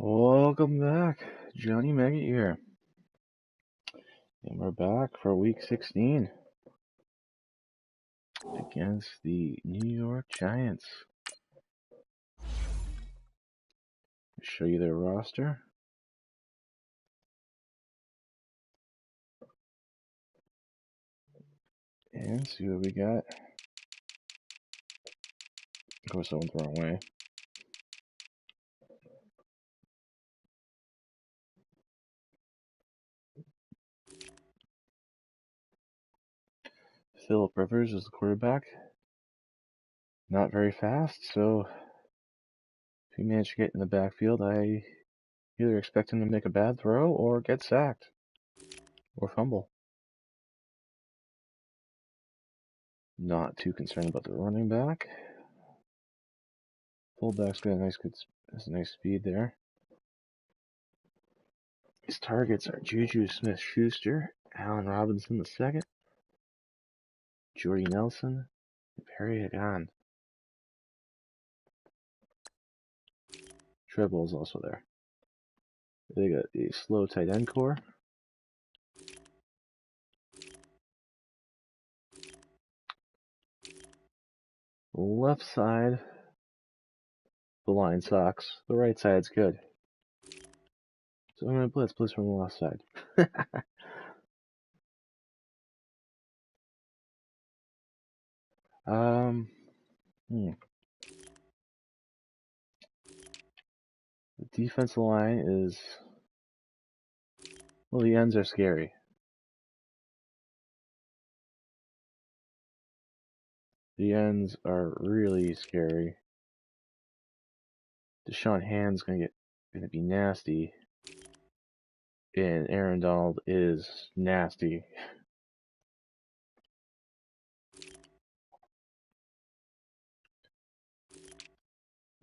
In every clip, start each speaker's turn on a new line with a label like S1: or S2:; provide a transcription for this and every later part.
S1: Welcome back, Johnny Maggie here, and we're back for Week 16 against the New York Giants. I'll show you their roster. And see what we got. Of course, I went the wrong way. Philip Rivers is the quarterback. Not very fast, so if he managed to get in the backfield, I either expect him to make a bad throw or get sacked or fumble. Not too concerned about the running back. Fullback's got a nice speed there. His targets are Juju Smith-Schuster, Allen Robinson II, Jordy Nelson, and Perry Hagan. Treble is also there. They got a slow tight end core. Left side, the line sucks. The right side's good. So I'm going to blitz from the left side. The defensive line is, well, the ends are scary. The ends are really scary. Deshaun Hand's gonna be nasty, and Aaron Donald is nasty.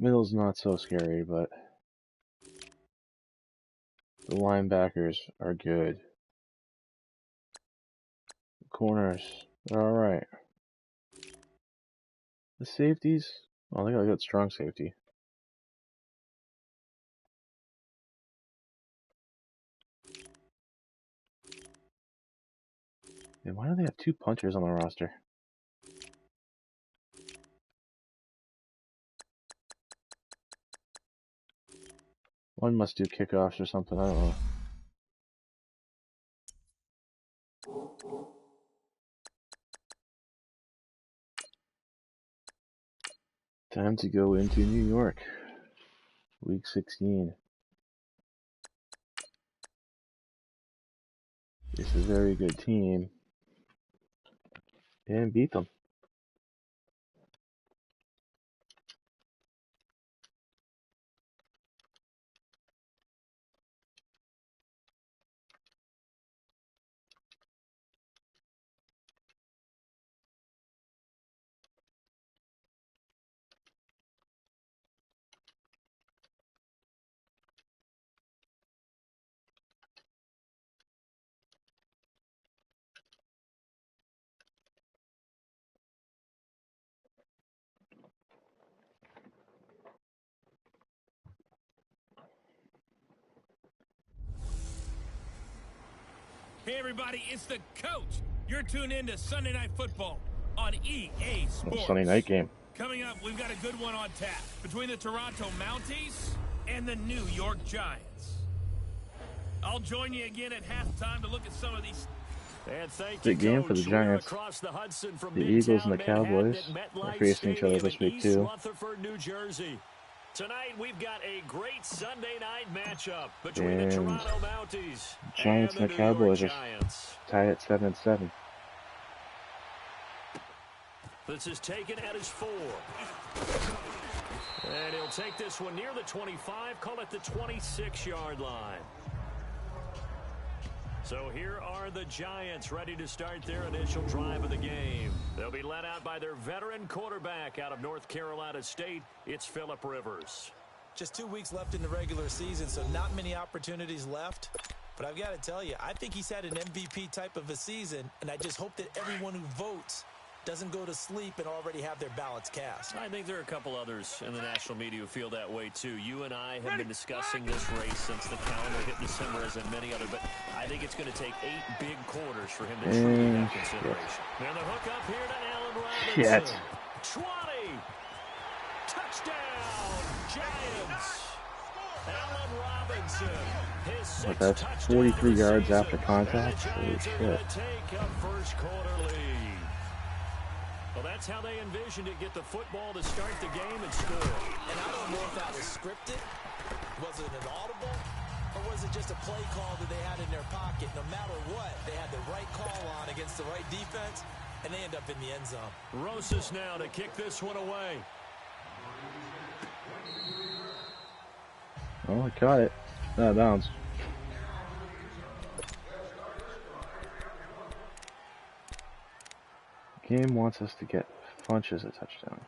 S1: Middle's not so scary, but the linebackers are good. The corners are alright. The safeties, well, they got a good strong safety. And why do they have two punters on the roster? One must do kickoffs or something, I don't know. Time to go into New York. Week 16. It's a very good team. And beat them.
S2: Hey everybody, it's the coach. You're tuned in to Sunday Night Football on EA Sports.
S1: Sunday night game.
S2: Coming up, we've got a good one on tap between the Toronto Mounties and the New York Giants. I'll join you again at halftime to look at some of these.
S1: Big game for the Giants. The Eagles and the Cowboys are facing each other this week too.
S3: Tonight we've got a great Sunday night matchup between the Toronto Mounties
S1: Giants and the Cowboys are tied at 7-7.
S3: This is taken at his 4. And he'll take this one near the 25, call it the 26-yard line. So here are the Giants ready to start their initial drive of the game. They'll be led out by their veteran quarterback out of North Carolina State. It's Philip Rivers.
S4: Just 2 weeks left in the regular season, so not many opportunities left. But I've got to tell you, I think he's had an MVP type of a season, and I just hope that everyone who votes doesn't go to sleep and already have their ballots cast.
S3: I think there are a couple others in the national media who feel that way too. You and I have been discussing this race since the calendar hit December, as in many others, but I think it's going to take 8 big quarters for him to truly have consideration. Now the hook up here to Allen Robinson. 20. Touchdown, Giants. Allen Robinson.
S1: But that's 43 yards after contact. Holy shit.
S3: Take a first quarter lead. Well, that's how they envisioned it. Get the football to start the game and score.
S4: And I don't know if that was scripted. Was it an audible? Or was it just a play call that they had in their pocket? No matter what, they had the right call on against the right defense, and they end up in the end zone.
S3: Rosas now to kick this one away.
S1: Oh, I caught it. Out of bounds. Game wants us to get Funches a touchdown.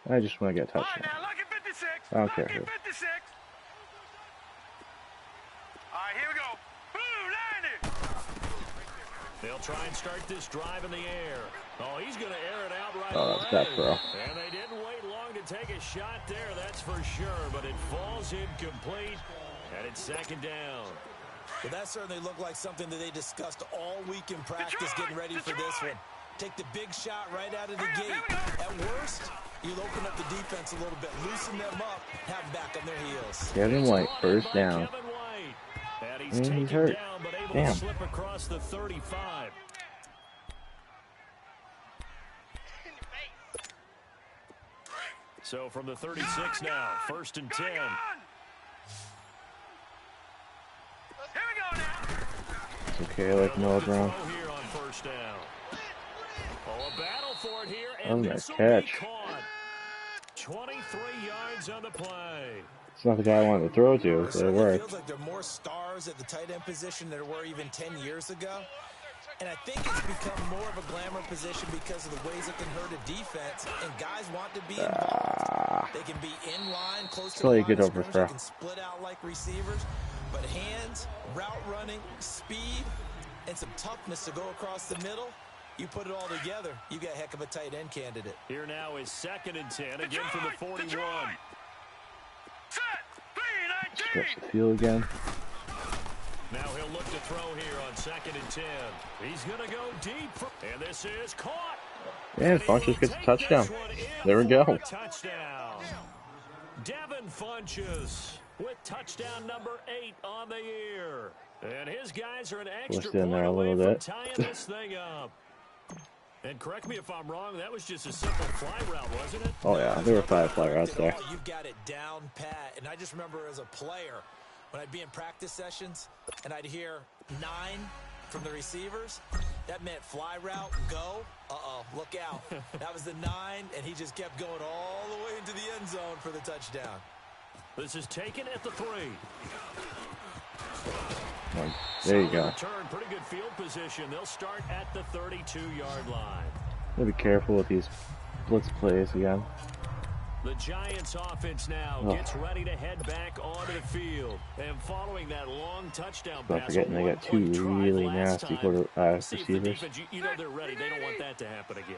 S1: I just want to get a touchdown.
S5: Now, lucky 56.
S1: I don't care who.
S5: Lucky 56. All right, here we go. Boom, 90.
S3: They'll try and start this drive in the air. Oh, he's going to air it out right
S1: Oh, that's bad throw.
S3: And they didn't wait long to take a shot there, that's for sure. But it falls incomplete, and it's second down.
S4: Well, that certainly looked like something that they discussed all week in practice, getting ready for this one. Take the big shot right out of the gate. At worst, you'll open up the defense a little bit, loosen them up, have them back on their heels.
S1: Kevin White, first down.
S3: And he's
S1: And
S3: taken
S1: he's hurt.
S3: down, but able
S1: Damn.
S3: to slip across the 35. So from the 36 now, first and 10.
S5: Here we go now.
S1: It's okay, I like Noah Brown.
S3: Here on first down. Oh, a battle for it here,
S1: Oh,
S3: and
S1: nice
S3: this will
S1: catch.
S3: be caught. 23 yards on the play.
S1: It's not the guy I wanted to throw to,
S4: It
S1: but it
S4: certainly
S1: worked.
S4: feels like there are more stars at the tight end position than there were even 10 years ago. And I think it's become more of a glamour position because of the ways it can hurt a defense, and guys want to be involved. They can be in line, close to the
S1: Still a
S4: line
S1: good
S4: of scrimmage.
S1: overthrow.
S4: They can split out like receivers, but hands, route running, speed, and some toughness to go across the middle. You put it all together, you got a heck of a tight end candidate.
S3: Here now is second and 10, again from the 41.
S5: Set. 3-19.
S1: Stretch the field again.
S3: Now he'll look to throw here on second and 10. He's going to go deep, and this is caught.
S1: And Funches gets a touchdown. There we go.
S3: Touchdown. Devin Funches with touchdown number 8 on the year. And his guys are an extra
S1: Twisted in
S3: point
S1: there a
S3: away
S1: little
S3: from
S1: bit.
S3: tying this thing up. And correct me if I'm wrong, that was just a simple fly route, wasn't it?
S1: Oh yeah, there were 5 fly routes there.
S4: You've got it down pat. And I just remember as a player, when I'd be in practice sessions and I'd hear 9 from the receivers, that meant fly route, go. Uh-oh, look out. That was the 9, and he just kept going all the way into the end zone for the touchdown.
S3: This is taken at the 3.
S1: There you go.
S3: Return, pretty good field position. They'll start at the 32-yard line.
S1: Gotta be careful with these blitz plays again.
S3: The Giants offense now gets ready to head back onto the field. And following that long touchdown
S1: Not
S3: pass,
S1: forgetting they got 2 really nasty receivers.
S3: Defense, you know they're ready. They don't want that to happen again.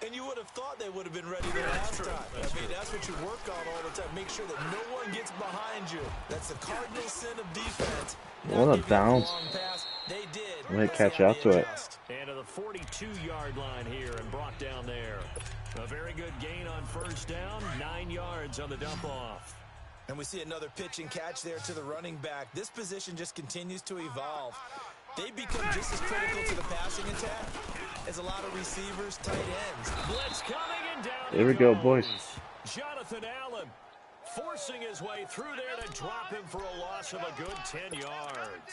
S4: And you would have thought they would have been ready the last time. That's what you work on all the time. Make sure that no one gets behind you. That's the cardinal sin of defense.
S1: What a bounce.
S4: They did.
S1: Let it catch up to it.
S3: And to the 42-yard line here and brought down there. A very good gain on first down, 9 yards on the dump-off.
S4: And we see another pitch and catch there to the running back. This position just continues to evolve. They become just as critical to the passing attack as a lot of receivers, tight ends.
S3: Blitz coming and down.
S1: There we go, boys.
S3: Jonathan Allen forcing his way through there to drop him for a loss of a good 10 yards.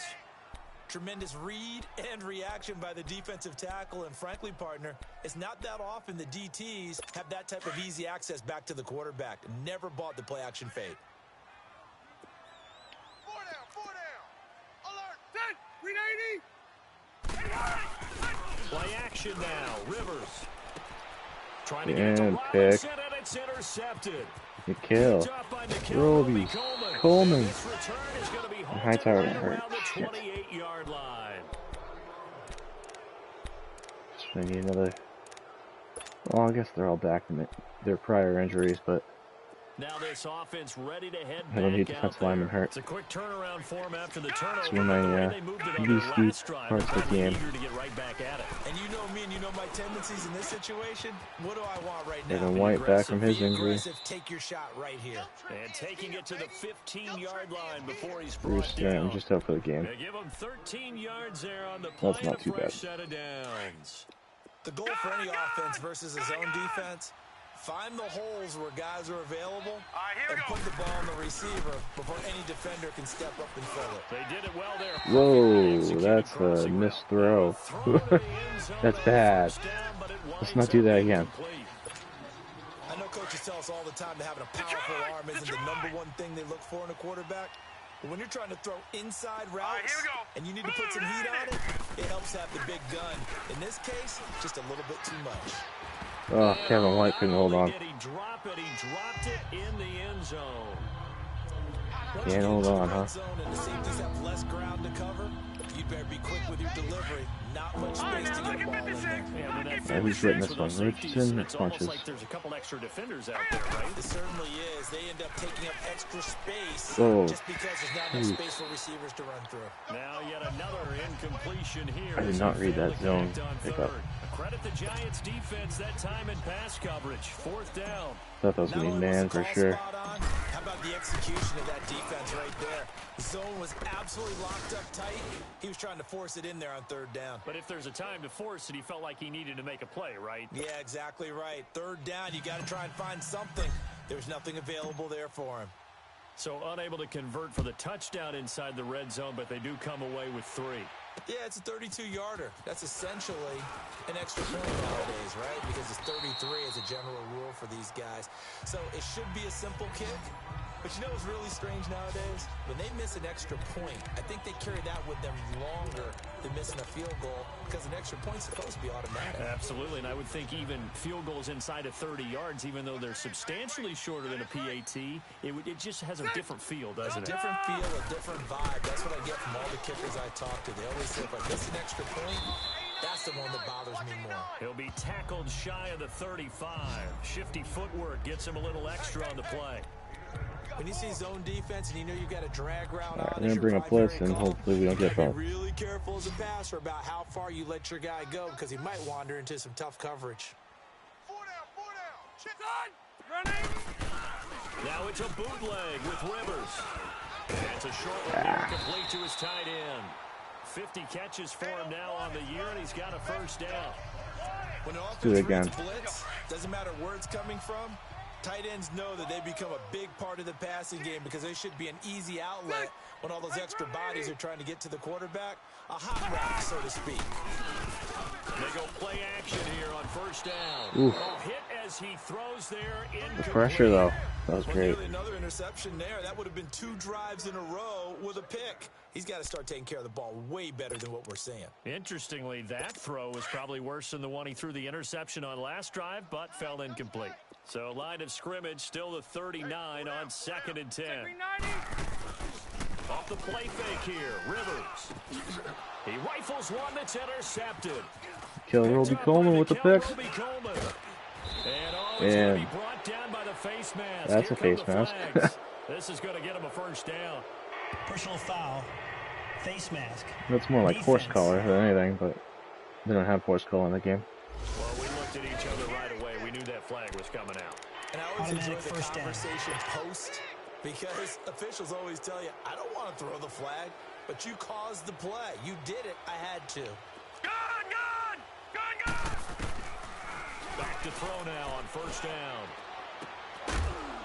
S4: Tremendous read and reaction by the defensive tackle, and frankly, partner, it's not that often the DTs have that type of easy access back to the quarterback. Never bought the play-action fade.
S5: 4 down. Alert. 10. 390.
S3: Play action now. Rivers trying to
S1: And
S3: get it to
S1: pick.
S3: Robinson, and it's intercepted.
S1: Good kill.
S3: Picked up by
S1: Roby Coleman.
S3: This return is going to be halted
S1: Hightower
S3: right
S1: hurt.
S3: around the
S1: Shit.
S3: 28-yard line.
S1: They need another. Well, I guess they're all back from their prior injuries, but
S3: Now this offense ready to head
S1: I don't need
S3: back
S1: defensive
S3: out
S1: lineman
S3: there.
S1: hurt.
S3: It's a quick turnaround for him after the turnover.
S1: Some of my
S3: The way they moved it on
S1: least
S3: their
S1: weak
S3: last drive,
S1: parts
S3: they're
S1: of the
S3: probably
S1: game.
S3: eager to get right back at it.
S4: And you know me and you know my tendencies in this situation. What do I want right now?
S1: Evan White back from his
S4: Be
S1: injury.
S4: aggressive, take your shot right here.
S3: And taking it to the 15-yard line before he's
S1: Bruce
S3: brought
S1: Stanton
S3: down.
S1: just out for the game.
S3: They give him 13 yards there on the play.
S1: That's not
S3: and a
S1: too
S3: fresh
S1: bad.
S3: set of downs.
S4: The goal for any offense versus a zone defense, find the holes where guys are available and put the ball on the receiver before any defender can step up and fill it.
S3: They did it well there.
S1: Whoa, that's a missed throw. That's bad. Let's not do that again.
S4: I know coaches tell us all the time that having a powerful arm isn't the #1 thing they look for in a quarterback. But when you're trying to throw inside routes and you need to put some heat on it, it helps have the big gun. In this case, just a little bit too much.
S1: Oh, Kevin White couldn't hold on.
S3: Did he drop it? He dropped it in the end zone.
S1: Can't hold on, huh?
S4: And the safeties have less ground to cover. You'd better be quick with your delivery. Not much space to get the ball in there.
S1: Yeah, who's getting this one? Richardson
S3: It's
S1: punches.
S3: almost like there's a couple extra defenders out there, right?
S4: It certainly is. They end up taking up extra space
S1: Oh,
S4: just because there's not enough space for receivers to run through.
S3: Now yet another incompletion here.
S1: I did not read that zone pickup.
S3: Credit the Giants defense that time in pass coverage. 4th down.
S1: Thought that was gonna be man for sure.
S4: How about the execution of that defense right there? The zone was absolutely locked up tight. He was trying to force it in there on 3rd down.
S3: But if there's a time to force it, he felt like he needed to make a play, right?
S4: Yeah, exactly right. 3rd down, you got to try and find something. There's nothing available there for him.
S3: So unable to convert for the touchdown inside the red zone, but they do come away with 3.
S4: Yeah, it's a 32-yarder. That's essentially an extra point nowadays, right? Because it's 33 as a general rule for these guys. So it should be a simple kick. But you know what's really strange nowadays? When they miss an extra point, I think they carry that with them longer than missing a field goal because an extra point's supposed to be automatic.
S3: Absolutely, and I would think even field goals inside of 30 yards, even though they're substantially shorter than a PAT, it just has a different feel, doesn't it?
S4: A different feel, a different vibe. That's what I get from all the kickers I talk to. They always say, if I miss an extra point, that's the one that bothers me more.
S3: He'll be tackled shy of the 35. Shifty footwork gets him a little extra on the play.
S4: When you see zone defense and you know you've got a drag route on,
S1: I'm gonna bring a blitz and hopefully we don't get
S4: be
S1: bumped.
S4: really careful as a passer about how far you let your guy go because he might wander into some tough coverage.
S5: 4 down. Chip on. Running.
S3: Now it's a bootleg with Rivers. That's a short one here, complete to his tight end. 50 catches for him now on the year, and he's got a 1st down.
S4: When an
S1: Do it
S4: offense
S1: again.
S4: reads blitz, doesn't matter where it's coming from, tight ends know that they become a big part of the passing game because they should be an easy outlet when all those extra bodies are trying to get to the quarterback. A hot route, so to speak.
S3: They go play action here on 1st down.
S1: Oof.
S3: Oh, hit as he throws there.
S1: The pressure though, that was
S4: Well,
S1: great.
S4: nearly another interception there. That would have been 2 drives in a row with a pick. He's got to start taking care of the ball way better than what we're seeing.
S3: Interestingly, that throw was probably worse than the one he threw the interception on last drive, but fell incomplete. So line of scrimmage, still the 39 on 2nd and 10. Off the play fake here, Rivers. He rifles one that's intercepted.
S1: Kill Roby Coleman with the pick.
S3: And oh,
S1: And
S3: he's going to be brought down by the face mask.
S1: that's
S3: Here
S1: a face
S3: come the
S1: mask.
S3: flags. This is going to get him a 1st down.
S6: Personal foul, face mask.
S1: That's more like horse
S6: Defense.
S1: collar than anything, but they don't have horse collar in the game.
S3: Well, we looked at each other right away. We knew that flag was coming out.
S4: And I always enjoy
S6: Automatic
S4: the
S6: 1st down.
S4: conversation post because officials always tell you, I don't want to throw the flag, but you caused the play. You did it. I had to.
S5: Gun.
S3: Back to throw now on 1st down.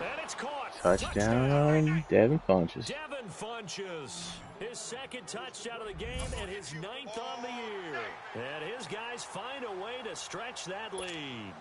S3: And it's caught.
S1: Touchdown, Devin Funches.
S3: Devin Funches. His 2nd touchdown of the game and his 9th on the year. And his guys find a way to stretch that lead.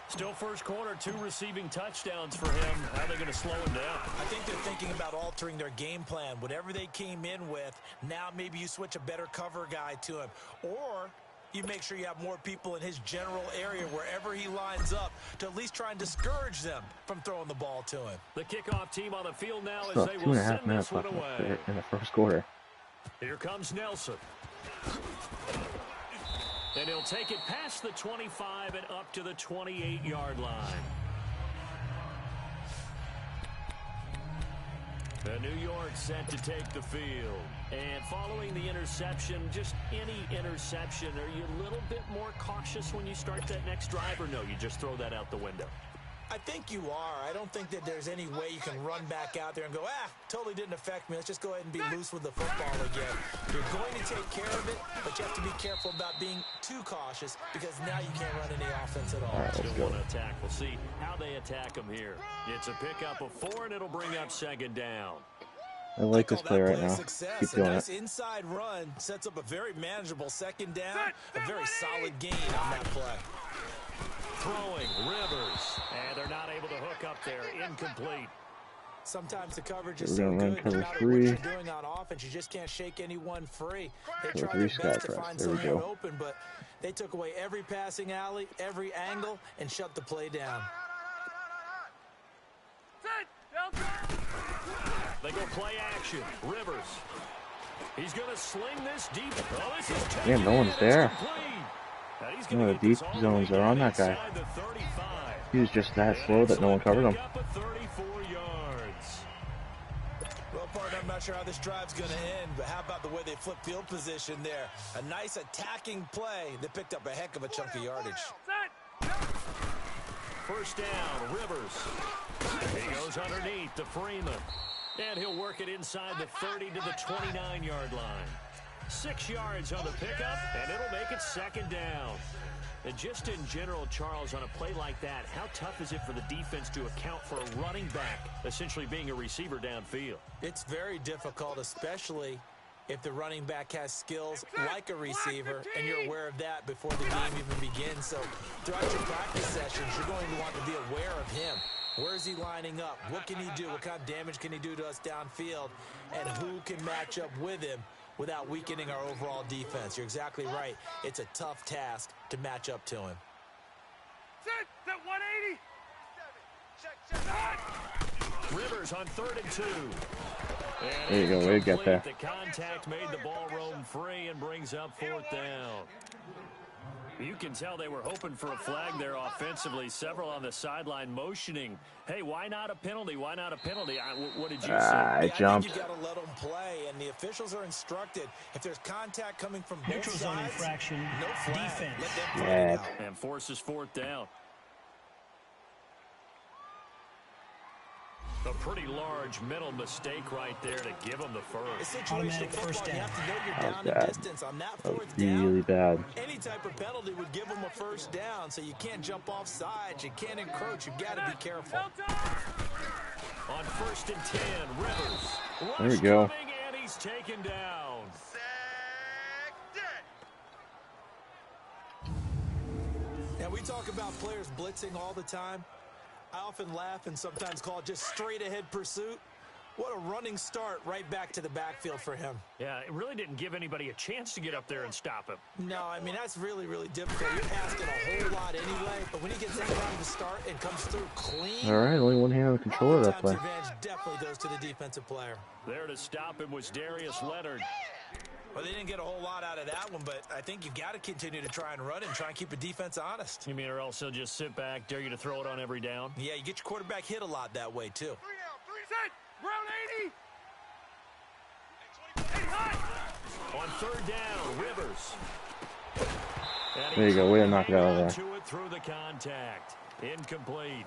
S3: Still 1st quarter, 2 receiving touchdowns for him. How are they going to slow him down?
S4: I think they're thinking about altering their game plan. Whatever they came in with, now maybe you switch a better cover guy to him. Or you make sure you have more people in his general area wherever he lines up to at least try and discourage them from throwing the ball to him.
S3: The kickoff team on the field now as
S1: Still
S3: they
S1: 2.5
S3: will send
S1: minutes
S3: this one
S1: left
S3: away.
S1: in the 1st quarter.
S3: Here comes Nelson. And he'll take it past the 25 and up to the 28-yard line. The New York set to take the field. And following the interception, just any interception, are you a little bit more cautious when you start that next drive, or no, you just throw that out the window?
S4: I think you are. I don't think that there's any way you can run back out there and go, totally didn't affect me. Let's just go ahead and be loose with the football again. You're going to take care of it, but you have to be careful about being too cautious because now you can't run any offense at all.
S1: All right, let's
S3: Still
S1: go.
S3: want to attack. We'll see how they attack them here. It's a pickup of 4, and it'll bring up second down.
S1: I like this play right now.
S4: Success.
S1: Keep doing
S4: a nice
S1: it.
S4: inside run sets up a very manageable second down. A very solid gain on that play.
S3: Throwing, Rivers. And they're not able to hook up there. Incomplete.
S4: Sometimes the coverage is
S1: We're
S4: so
S1: gonna run
S4: good, no
S1: cover
S4: matter
S1: 3.
S4: what you're doing on offense, you just can't shake anyone free. They
S1: Cover
S4: try
S1: 3
S4: their
S1: sky
S4: best to
S1: press.
S4: find
S1: There we
S4: someone
S1: go.
S4: open, but they took away every passing alley, every angle, and shut the play down.
S3: They go play action. Rivers. He's going to sling this deep. Oh, this is
S1: Damn, no one's there.
S3: He's
S1: One of the deep zones are on that guy. He was just that slow that no one covered him.
S3: 34 yards.
S4: Well, partner, I'm not sure how this drive's going to end, but how about the way they flip field position there? A nice attacking play that picked up a heck of a chunk of yardage.
S3: First down, Rivers. He goes underneath to Freeman. And he'll work it inside the 30 to the 29-yard line. 6 yards on the pickup, and it'll make it second down. And just in general, Charles, on a play like that, how tough is it for the defense to account for a running back essentially being a receiver downfield?
S4: It's very difficult, especially if the running back has skills like a receiver, and you're aware of that before the game even begins. So throughout your practice sessions, you're going to want to be aware of him. Where is he lining up? What can he do? What kind of damage can he do to us downfield? And who can match up with him without weakening our overall defense? You're exactly right. It's a tough task to match up to him.
S5: That 180.
S3: Rivers on 3rd and 2. And
S1: There you go, way to get there.
S3: the contact made the ball roam free and brings up 4th down. You can tell they were hoping for a flag there offensively. Several on the sideline motioning. Hey, why not a penalty? Why not a penalty? What did you say?
S1: I jumped.
S4: I think you got to let them play, and the officials are instructed. If there's contact coming from both
S6: Neutral zone
S4: sides,
S6: infraction.
S4: no flag.
S6: Defense.
S4: Let them fight
S1: Yeah.
S4: it out.
S3: And forces 4th down. A pretty large mental mistake right there to give them the
S4: It's
S3: first.
S4: situational
S6: Automatic
S4: football.
S6: first
S4: You
S6: down.
S4: have to know you're
S1: That was
S4: down the
S1: bad.
S4: distance. On that
S1: That was
S4: 4th down,
S1: really bad.
S4: any type of penalty would give them a first down, so you can't jump off sides. You can't encroach. You've got to be careful.
S3: On 1st and 10, Rivers.
S1: There we
S3: Rush
S1: go.
S3: coming, and he's taken down.
S4: Now, we talk about players blitzing all the time. I often laugh and sometimes call it just straight-ahead pursuit. What a running start right back to the backfield for him.
S3: Yeah, it really didn't give anybody a chance to get up there and stop him.
S4: No, I mean, that's really, really difficult. You're asking a whole lot anyway, but when he gets that time to start and comes through clean,
S1: All right, only one hand on the controller that
S4: times
S1: play.
S4: advantage definitely goes to the defensive player.
S3: There to stop him was Darius Leonard.
S4: Well, they didn't get a whole lot out of that one, but I think you've got to continue to try and run and try and keep the defense honest.
S3: You mean, or else he'll just sit back, dare you to throw it on every down?
S4: Yeah, you get your quarterback hit a lot that way, too.
S5: 3 down, 3 set. Round 80.
S3: On 3rd down, Rivers. And
S1: There you go, way to knock it out of there.
S3: to it through the contact. Incomplete.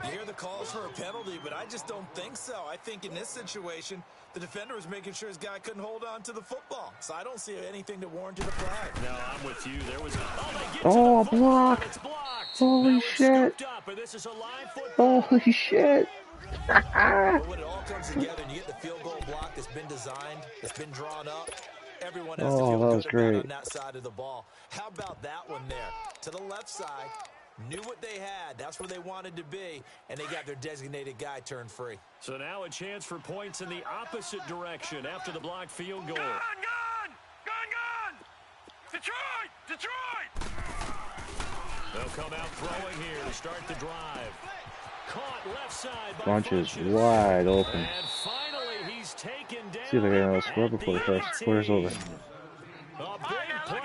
S4: You hear the calls for a penalty, but I just don't think so. I think in this situation, the defender was making sure his guy couldn't hold on to the football. So I don't see anything to warrant a flag.
S3: No, I'm with you. There was. They get
S1: Oh,
S3: to the football,
S1: block.
S3: and it's blocked.
S1: Holy
S3: Now it's
S1: shit.
S3: scooped up, and this is a live football.
S1: Holy shit.
S4: But when it all comes together and you get the field goal block that's been designed, that's been drawn up, everyone has to
S1: Oh,
S4: feel
S1: that was
S4: good about
S1: great.
S4: on that side of the ball. How about that one there? To the left side, knew what they had. That's where they wanted to be, and they got their designated guy turned free.
S3: So now a chance for points in the opposite direction after the blocked field goal.
S5: Gone, gone, gone, gone. Detroit, Detroit.
S3: They'll come out throwing here to start the drive. Caught left side by
S1: Bunches
S3: Funchess.
S1: wide open.
S3: And finally, he's taken down.
S1: See if I get another score
S3: at
S1: before the
S3: the
S1: first quarter's over.
S3: 18. A big play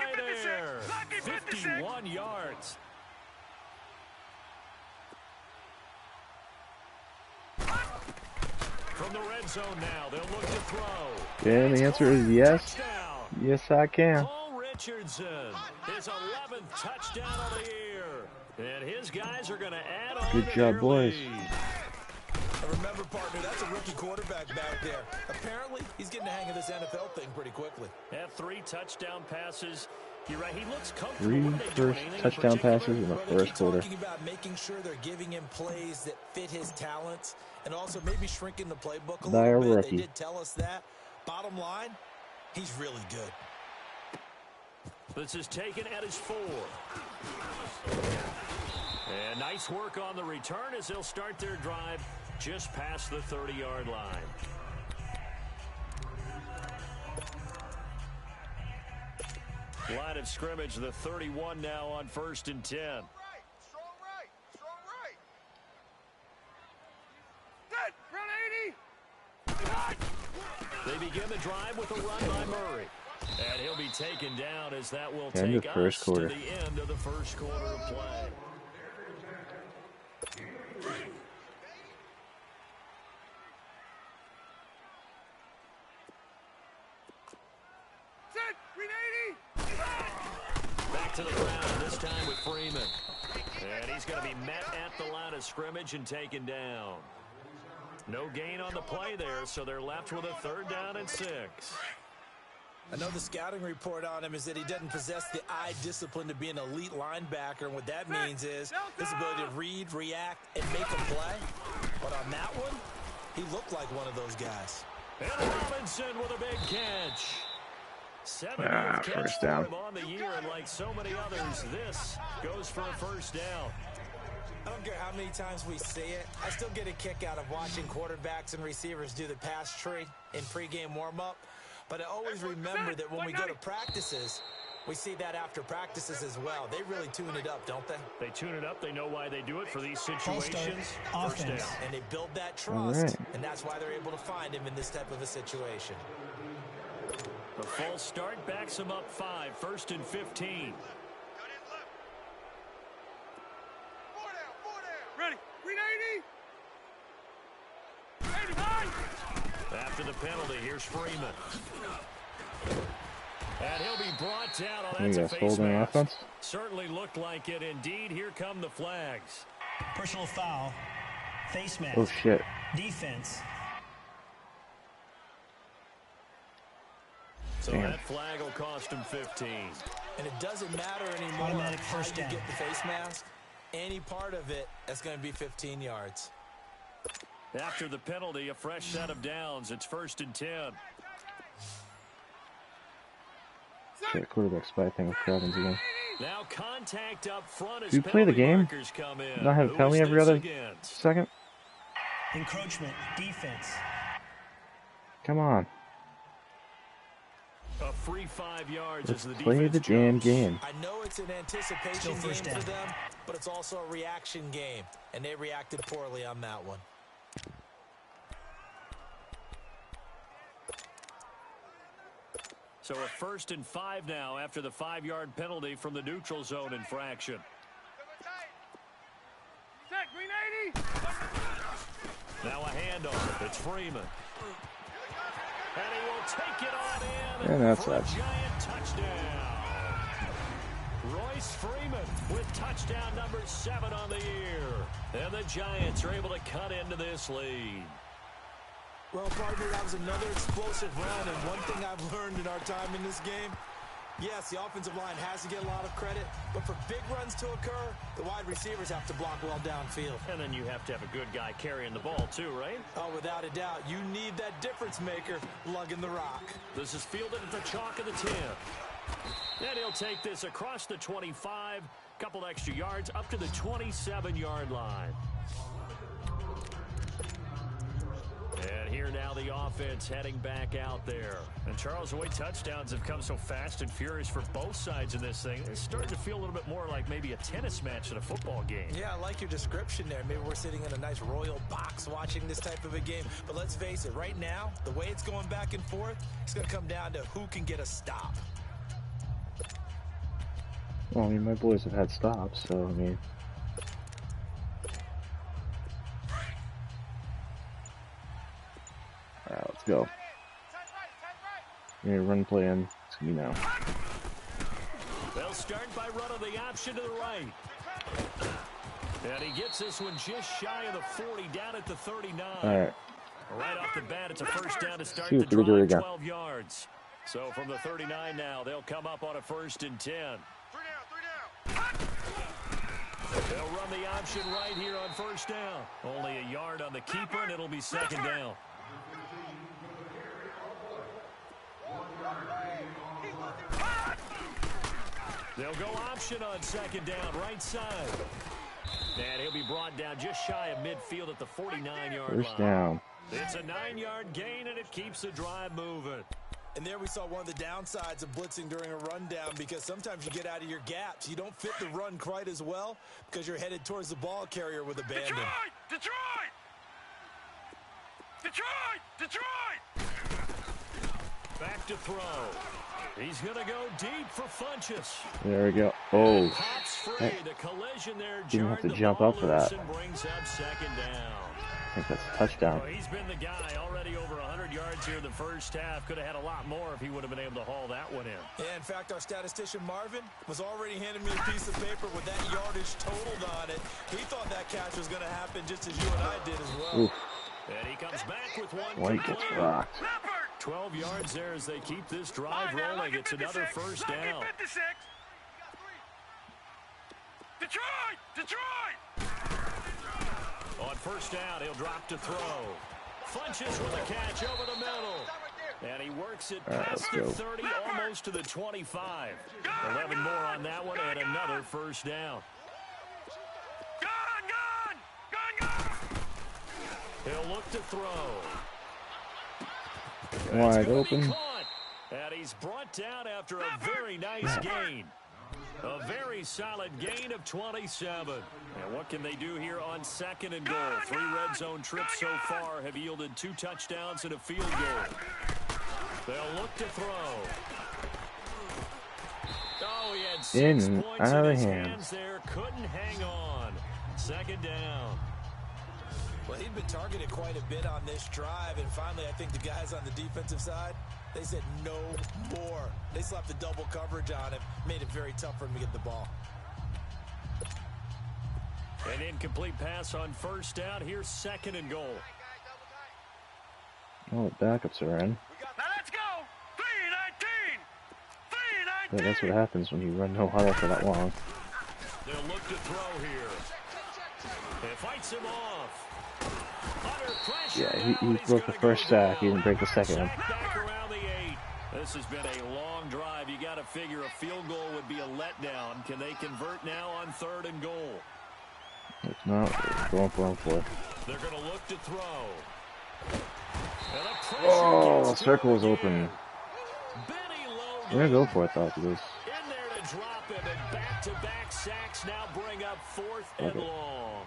S3: the red zone now. They'll look to throw.
S1: And the answer is yes.
S3: Touchdown.
S1: Yes, I can.
S3: Paul Richardson, his 11th touchdown of the year. And his guys are going to add on
S1: Good
S3: to
S1: job,
S3: their
S1: boys.
S3: lead.
S4: Remember, partner, that's a rookie quarterback back there. Apparently, he's getting the hang of this NFL thing pretty quickly.
S3: Had 3 touchdown passes. You're right, he looks comfortable.
S1: 3
S3: What are they doing?
S1: first
S3: Anything in
S1: touchdown
S3: particular?
S1: passes in the
S4: Well, they
S1: first
S4: keep
S1: quarter.
S4: talking about making sure they're giving him plays that fit his talents and also maybe shrinking the playbook a
S1: By a
S4: little bit.
S1: rookie.
S4: They did tell us that. Bottom line, he's really good.
S3: This is taken at his 4. And nice work on the return as they'll start their drive just past the 30-yard line. Line of scrimmage, the 31 now on 1st and 10.
S5: Strong right. Good. Front 80.
S3: They begin the drive with a run by Murray. And he'll be taken down as that will
S1: End of
S3: take
S1: first
S3: us
S1: quarter.
S3: to the end of the first quarter of play.
S5: Set. Green 80.
S3: Back to the ground, this time with Freeman. And he's going to be met at the line of scrimmage and taken down. No gain on the play there, so they're left with a 3rd down and 6.
S4: I know the scouting report on him is that he doesn't possess the eye discipline to be an elite linebacker, and what that means is his ability to read, react, and make a play. But on that one, he looked like one of those guys.
S3: And Robinson with a big catch. 7th catch
S1: first
S3: for
S1: down.
S3: him on the year, and like so many others, this goes for a 1st down.
S4: I don't care how many times we see it. I still get a kick out of watching quarterbacks and receivers do the pass tree in pregame warm-up. But I always remember that when we go to practices, we see that after practices as well. They really tune it up, don't they?
S3: They tune it up. They know why they do it for these
S6: False start.
S3: situations. 1st down.
S6: Offense.
S4: And they build that trust,
S1: right.
S4: and that's why they're able to find him in this type of a situation.
S3: The false start backs him up 5. 1st and 15.
S5: Ready. Green 80. 89.
S3: After the penalty, here's Freeman. And he'll be brought down. Oh,
S1: You
S3: that's a
S1: guys
S3: face
S1: holding
S3: mask.
S1: offense?
S3: Certainly looked like it. Indeed, here come the flags.
S6: Personal foul. Face mask.
S1: Oh shit.
S6: Defense.
S3: So
S1: Damn.
S3: that flag will cost him 15.
S4: And it doesn't matter anymore
S6: Automatic
S4: how
S6: first
S4: you
S6: down.
S4: get the face mask. Any part of it, that's going to be 15 yards.
S3: After the penalty, a fresh set of downs. It's 1st and 10.
S1: Shit, quarterback spy thing with Robbins again.
S3: Now contact up front as
S1: Do you play the
S3: penalty
S1: game?
S3: markers come in.
S1: Not have a
S3: Who
S1: penalty
S3: is
S1: every
S3: this
S1: other
S3: against?
S1: second?
S6: Encroachment. Defense.
S1: Come on.
S3: A free 5 yards
S1: Let's
S3: as the
S1: play
S3: defense
S1: the damn
S3: jumps.
S1: game.
S4: I know it's an anticipation
S6: Still
S4: game
S6: first
S4: for
S6: down.
S4: them, but it's also a reaction game, and they reacted poorly on that one.
S3: So a 1st and 5 now after the 5-yard penalty from the neutral zone infraction.
S5: Set. Green 80.
S3: Now a handoff. It's Freeman. And he will take it on in
S1: And that's
S3: for a
S1: it.
S3: giant touchdown. Royce Freeman with touchdown number 7 on the year. And the Giants are able to cut into this lead.
S4: Well, partner, that was another explosive run, and one thing I've learned in our time in this game, yes, the offensive line has to get a lot of credit, but for big runs to occur, the wide receivers have to block well downfield.
S3: And then you have to have a good guy carrying the ball too, right?
S4: Oh, without a doubt, you need that difference maker lugging the rock.
S3: This is fielded at the chalk of the 10. And he'll take this across the 25, couple extra yards up to the 27-yard line. And here now the offense heading back out there. And Charles, the way touchdowns have come so fast and furious for both sides in this thing, it's starting to feel a little bit more like maybe a tennis match than a football game.
S4: Yeah, I like your description there. Maybe we're sitting in a nice royal box watching this type of a game. But let's face it, right now, the way it's going back and forth, it's going to come down to who can get a stop.
S1: Well, I mean, my boys have had stops, so, I mean... Go. Yeah, run play in. It's gonna be now.
S3: They'll start by running the option to the right. And he gets this one just shy of the 40, down at the 39.
S1: All right.
S3: Right off the bat, it's a first down to start
S1: See
S3: the
S1: if we can do it
S3: drive,
S1: again.
S3: 12 yards. So from the 39 now, they'll come up on a 1st and 10.
S5: 3 down.
S3: They'll run the option right here on 1st down. Only a yard on the keeper, and it'll be 2nd down. They'll go option on 2nd down, right side. And he'll be brought down just shy of midfield at the 49-yard line.
S1: First down.
S3: It's a 9-yard gain, and it keeps the drive moving.
S4: And there we saw one of the downsides of blitzing during a rundown, because sometimes you get out of your gaps. You don't fit the run quite as well because you're headed towards the ball carrier with abandon.
S5: Detroit! Detroit! Detroit!
S3: Back to throw. He's going to go deep for Funchess.
S1: There we go. Oh,
S3: Pops free.
S1: hey.
S3: The collision there
S1: Didn't have
S3: jarred
S1: to
S3: the
S1: jump
S3: ball
S1: up for that.
S3: loose and brings up 2nd down.
S1: I think that's a touchdown.
S3: Well, he's been the guy already over 100 yards here in the first half. Could have had a lot more if he would have been able to haul that one in.
S4: Yeah, in fact, our statistician Marvin was already handing me a piece of paper with that yardage totaled on it. He thought that catch was going to happen just as you and I did as well.
S1: Oof.
S3: And he comes back with one
S1: White gets
S3: complete.
S1: rocked.
S3: 12 yards there as they keep this drive rolling. It's another 1st down.
S5: 56. Detroit! Detroit!
S3: On 1st down, he'll drop to throw. Funches with a catch over the middle. And he works it
S1: All right,
S3: past
S1: let's
S3: the
S1: go.
S3: 30, almost to the 25. 11 more on that one, and another 1st down.
S5: Gone!
S3: He'll look to throw.
S1: Wide
S3: It's gonna be
S1: open.
S3: caught. And he's brought down after a very nice gain. A very solid gain of 27. And what can they do here on 2nd and goal? 3 red zone trips so far have yielded 2 touchdowns and a field goal. They'll look to throw. Oh, he had 6
S1: In and
S3: points
S1: out
S3: in
S1: of
S3: his
S1: hands.
S3: hands there. Couldn't hang on. 2nd down.
S4: Well, he'd been targeted quite a bit on this drive, and finally I think the guys on the defensive side, they said no more. They slapped the double coverage on him, made it very tough for him to get the ball.
S3: An incomplete pass on 1st down. Here's 2nd and goal.
S1: Oh, the backups are in.
S5: Now let's go! 319! 319!
S1: Yeah, that's what happens when you run no huddle for that long.
S3: They'll look to throw here. It fights him off. Under pressure.
S1: Yeah, he
S3: He's
S1: broke the
S3: gonna
S1: first
S3: go
S1: sack. He
S3: down.
S1: didn't break the second one.
S3: Sack back around the 8. This has been a long drive. You got to figure a field goal would be a letdown. Can they convert now on 3rd and goal?
S1: If not, we're going for him for.
S3: They're going to look to throw. And the pressure
S1: Oh,
S3: gets
S1: the circle is
S3: through
S1: open.
S3: again. Benny Logan.
S1: We're gonna go for it, though, because
S3: In there to drop him, and back-to-back sacks now bring up 4th and
S1: Okay.
S3: long.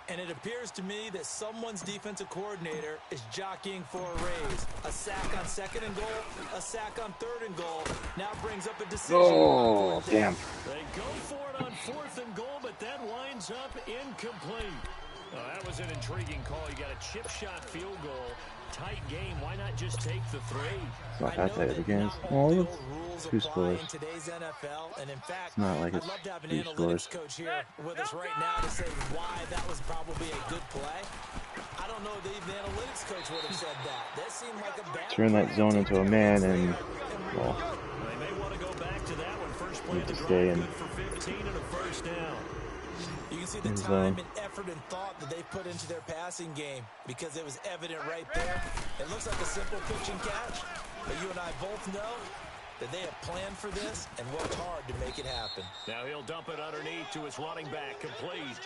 S4: And it appears to me that someone's defensive coordinator is jockeying for a raise. A sack on 2nd and goal, a sack on 3rd and goal. Now brings up a decision.
S1: oh,
S4: on 4th
S1: damn.
S3: They go for it on 4th and goal, but that winds up incomplete. That was an intriguing call. You got a chip shot field goal. Tight game. Why not just take the 3?
S1: It's not
S4: I
S1: that
S4: know
S1: tight of a
S4: that
S1: game.
S4: not all
S1: Oh,
S4: the
S1: look.
S4: old rules
S1: 2
S4: apply
S1: scores.
S4: in today's NFL, and in fact,
S1: not like
S4: I'd
S1: it's
S4: love to have an
S1: 3
S4: analytics
S1: scores.
S4: coach here with us right now to say why that was probably a good play. I don't know that even the analytics coach would have said that. That seemed like a bad
S1: Turn that
S4: play.
S1: zone into a man and, well,
S3: They may want to go back to that one. First play
S1: need
S3: of the
S1: to
S3: drive,
S1: stay in.
S3: good for 15 and a 1st down.
S4: You can see the
S1: End
S4: time
S1: zone.
S4: and effort and thought that they put into their passing game because it was evident right there. It looks like a simple pitch and catch, but you and I both know that they have planned for this and worked hard to make it happen.
S3: Now he'll dump it underneath to his running back. Complete.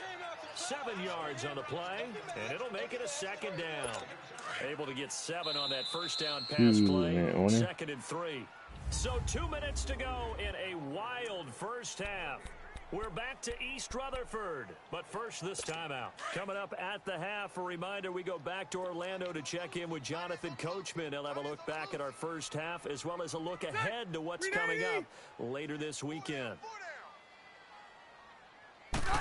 S3: 7 yards on the play, and it'll make it a 2nd down. Able to get 7 on that 1st down pass play. 2nd and 3. So 2 minutes to go in a wild first half. We're back to East Rutherford, but first this timeout. Coming up at the half, a reminder we go back to Orlando to check in with Jonathan Coachman. He'll have a look back at our first half as well as a look ahead to what's coming up later this weekend.
S5: 4 down.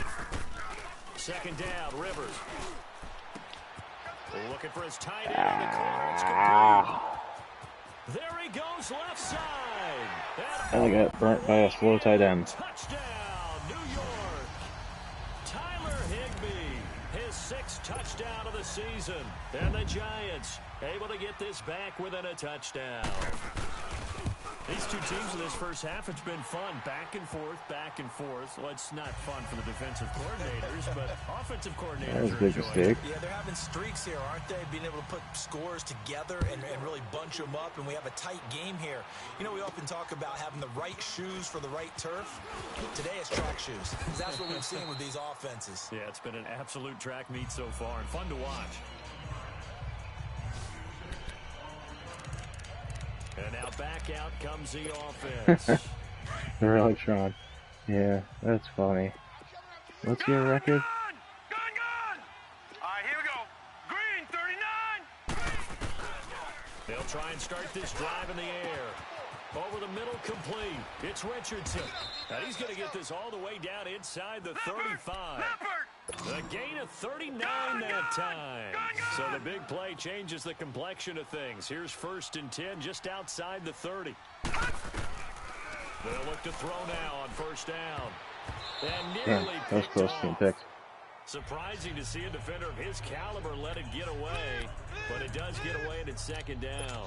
S3: 2nd down, Rivers. Looking for his tight end in the corner. It's complete. There he goes, left side.
S1: And I got burnt by a slow tight end.
S3: Touchdown, New York. Tyler Higbee, his 6th touchdown of the season. And the Giants able to get this back within a touchdown. These two teams in this first half, it's been fun. Back and forth, back and forth. Well, it's not fun for the defensive coordinators, but offensive coordinators
S1: that was a
S3: are
S1: big
S3: enjoying
S1: mistake.
S3: it.
S4: Yeah, they're having streaks here, aren't they? Being able to put scores together and really bunch them up, and we have a tight game here. You know, we often talk about having the right shoes for the right turf. Today it's track shoes. That's what we've seen with these offenses.
S3: Yeah, it's been an absolute track meet so far and fun to watch. And now back out comes the offense.
S1: Relictron. Yeah, that's funny. What's your record?
S5: Gun! All right, here we go. Green, 39.
S3: They'll try and start this drive in the air. Over the middle, complete. It's Richardson. And he's going to get this all the way down inside the 35. A gain of 39 that time. So the big play changes the complexion of things. Here's 1st and 10 just outside the 30. They'll look to throw now on 1st down. And
S1: Yeah,
S3: nearly
S1: that was
S3: picked
S1: close to being
S3: off.
S1: picked.
S3: Surprising to see a defender of his caliber let it get away, but it does get away and it's 2nd down.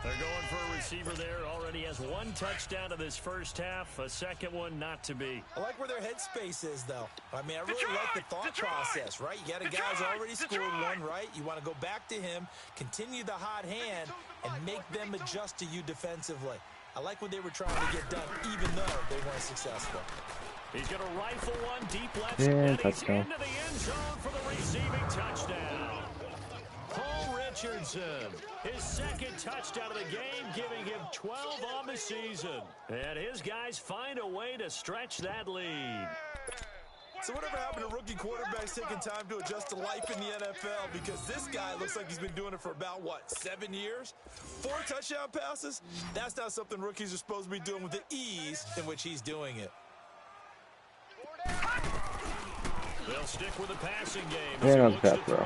S3: They're going for a receiver there. Already has 1 touchdown in this first half. A 2nd one not to be.
S4: I like where their headspace is, though. I mean, I really like the thought process, right? You got a guy who's already scored one, right? You want to go back to him, continue the hot hand, and make them adjust to you defensively. I like what they were trying to get done, even though they weren't successful.
S3: He's going to rifle one deep left,
S1: Yeah,
S3: and he's
S1: touchdown.
S3: into the end zone for the receiving touchdown. Paul Richardson, his 2nd touchdown of the game, giving him 12 on the season. And his guys find a way to stretch that lead.
S4: So whatever happened to rookie quarterbacks taking time to adjust to life in the NFL? Because this guy looks like he's been doing it for about, 7 years? 4 touchdown passes? That's not something rookies are supposed to be doing with the ease in which he's doing it.
S3: They'll stick with the passing game.
S1: Yeah,
S3: as he
S1: not
S3: looks
S1: bad
S3: to
S1: throw.
S3: throw.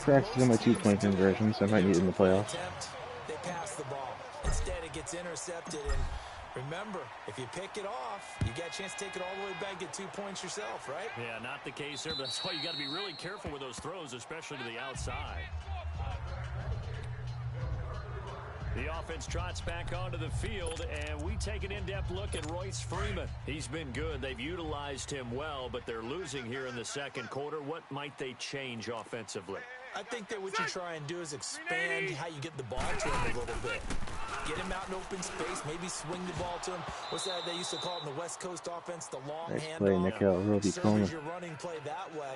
S1: Practicing my 2-point conversions. I might need it in the playoffs.
S4: They pass the ball. Instead, it gets intercepted. And remember, if you pick it off, you got a chance to take it all the way back, get 2 points yourself, right?
S3: Yeah, not the case there, but that's why you got to be really careful with those throws, especially to the outside. The offense trots back onto the field, and we take an in-depth look at Royce Freeman. He's been good. They've utilized him well, but they're losing here in the 2nd quarter. What might they change offensively?
S4: I think that what you try and do is expand how you get the ball to him a little bit. Get him out in open space, maybe swing the ball to him. What's that they used to call it in the West Coast offense, the long
S1: Nice
S4: handoff.
S1: play, Nickel. Roby
S4: Serve
S1: Kona.
S4: as your running play that way,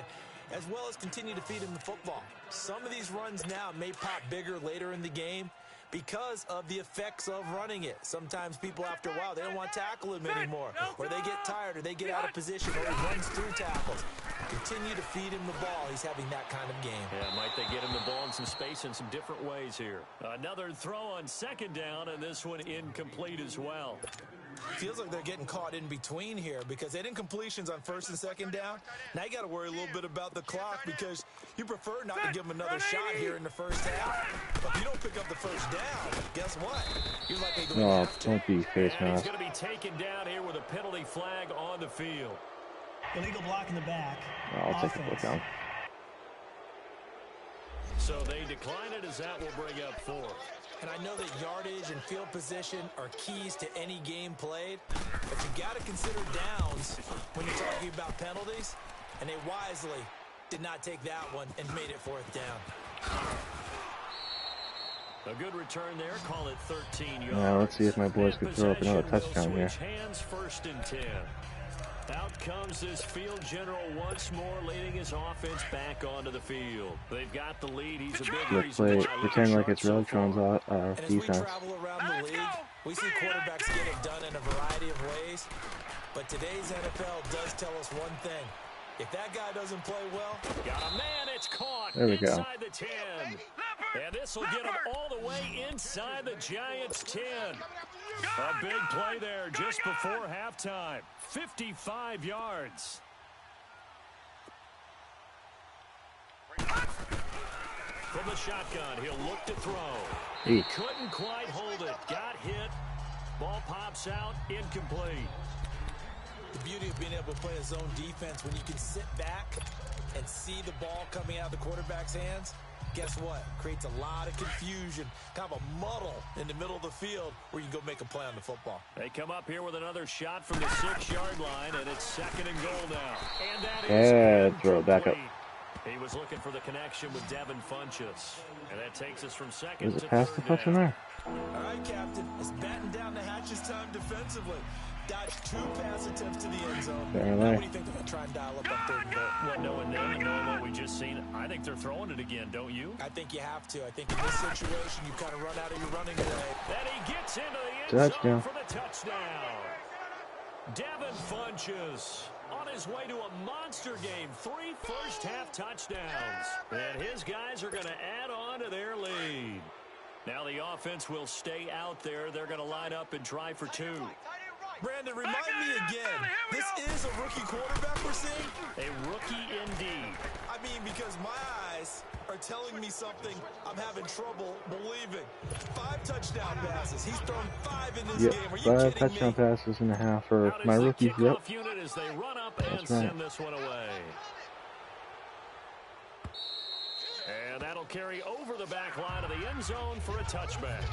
S4: as well as continue to feed him the football. Some of these runs now may pop bigger later in the game because of the effects of running it. Sometimes people, after a while, they don't want to tackle him anymore, or they get tired, or they get out of position, or he runs through tackles. Continue to feed him the ball. He's having that kind of game.
S3: Yeah, might they get him the ball in some space in some different ways here. Another throw on 2nd down, and this one incomplete as well.
S4: Feels like they're getting caught in between here because they did incompletions on 1st and 2nd down. Now you got to worry a little bit about the clock because you prefer not to give them another shot here in the first half. But if you don't pick up the 1st down, guess what? You're likely going to
S1: Oh,
S4: have to.
S1: don't be face
S3: And he's
S1: mask.
S3: going to be taken down here with a penalty flag on the field.
S6: Illegal block in the back.
S1: I'll take the foot down.
S3: So they decline it as that will bring up 4th.
S4: And I know that yardage and field position are keys to any game played, but you got to consider downs when you're talking about penalties, and they wisely did not take that one and made it 4th down.
S3: A good return there. Call it 13 yards.
S1: Now let's see if my boys could throw up another touchdown here.
S3: Hands 1st and 10. Out comes this field general once more, leading his offense back onto the field. They've got the lead. He's a big
S1: Let's
S3: reason
S1: play,
S3: why
S1: pretend like it's
S3: so far.
S1: Relictron's
S4: And as we
S1: defense.
S4: travel around the league, we see quarterbacks get it done in a variety of ways. But today's NFL does tell us one thing. If that guy doesn't play well,
S3: Got a man, it's caught
S1: There we go.
S3: inside the 10. And this will get him all the way inside the Giants' 10. A big play there just before halftime. 55 yards. From the shotgun, he'll look to throw.
S1: Eat.
S3: Couldn't quite hold it. Got hit. Ball pops out. Incomplete.
S4: The beauty of being able to play a zone defense when you can sit back and see the ball coming out of the quarterback's hands, guess what? Creates a lot of confusion, kind of a muddle in the middle of the field where you can go make a play on the football.
S3: They come up here with another shot from the 6-yard line, and it's 2nd and goal now. And that is
S1: throw it back up.
S3: He was looking for the connection with Devin Funchess. And that takes us from 2nd
S1: Is
S3: to
S1: it past the
S3: 3rd
S1: touchdown
S3: down.
S1: there?
S4: All right, Captain, it's batten down the hatches time defensively. Dodged 2 pass attempts to the end zone.
S1: Barely.
S4: Now, what do you think they're going to try and dial up on 3rd and goal?
S3: Well, knowing them and knowing what we just seen, I think they're throwing it again, don't you?
S4: I think you have to. I think in this situation, you kind of run out of your running today.
S3: And he gets into the end
S1: Touchdown.
S3: zone for the touchdown. Devin Funchess on his way to a monster game. 3 first-half touchdowns. And his guys are going to add on to their lead. Now the offense will stay out there. They're going to line up and try for 2.
S4: Brandon, remind me again, this is a rookie quarterback we're seeing?
S3: A rookie indeed.
S4: I mean, because my eyes are telling me something I'm having trouble believing. 5 touchdown passes. He's thrown 5 in this game. Are you
S1: 5
S4: kidding
S1: touchdown
S4: me?
S1: passes and a half for
S3: Out is
S1: my
S3: the
S1: rookies. Yep.
S3: kickoff unit as they run up and
S1: That's right.
S3: send this one away. And that'll carry over the back line of the end zone for a touchback.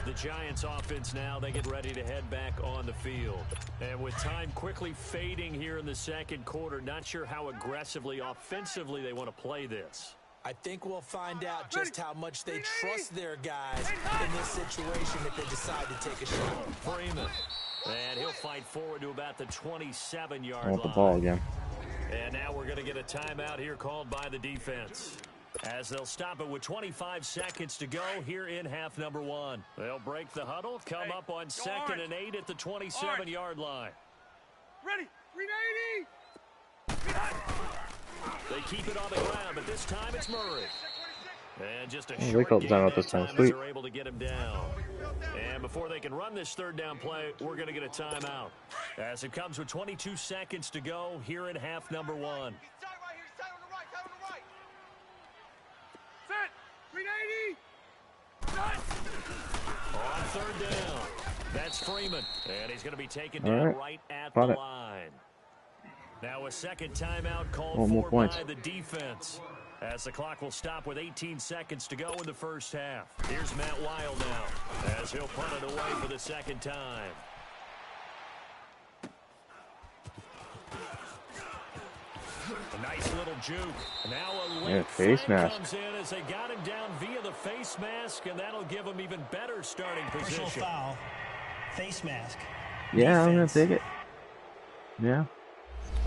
S3: The Giants offense now, they get ready to head back on the field. And with time quickly fading here in the 2nd quarter, not sure how aggressively, offensively they want to play this.
S4: I think we'll find out just how much they trust their guys in this situation if they decide to take a shot.
S3: Freeman. And he'll fight forward to about the 27-yard
S1: I want the
S3: line.
S1: ball again.
S3: And now we're going to get a timeout here called by the defense. As they'll stop it with 25 seconds to go here in half number 1. They'll break the huddle, come up on 2nd and 8 at the 27-yard line.
S5: Ready. 380.
S3: They keep it on the ground, but this time it's Murray. And just a
S1: they
S3: short
S1: called the
S3: gain
S1: timeout
S3: that
S1: this time.
S3: as
S1: Sweet.
S3: they're able to get him down. And before they can run this 3rd down play, we're going to get a timeout. As it comes with 22 seconds to go here in half number 1.
S5: Set. 380.
S3: On 3rd down, that's Freeman. And he's going to be taken
S1: All
S3: down
S1: right.
S3: right at
S1: Got
S3: the
S1: it.
S3: line. Now a second timeout called
S1: One more
S3: for
S1: points.
S3: by the defense. As the clock will stop with 18 seconds to go in the 1st half. Here's Matt Wild now, as he'll punt it away for the 2nd time. A nice little juke. Now a late
S1: face
S3: flag
S1: mask.
S3: comes in as they got him down via the face mask, and that'll give him even better starting
S6: Personal
S3: position.
S6: foul. Face mask.
S1: Yeah, I'm going to
S6: Defense.
S1: take it. Yeah.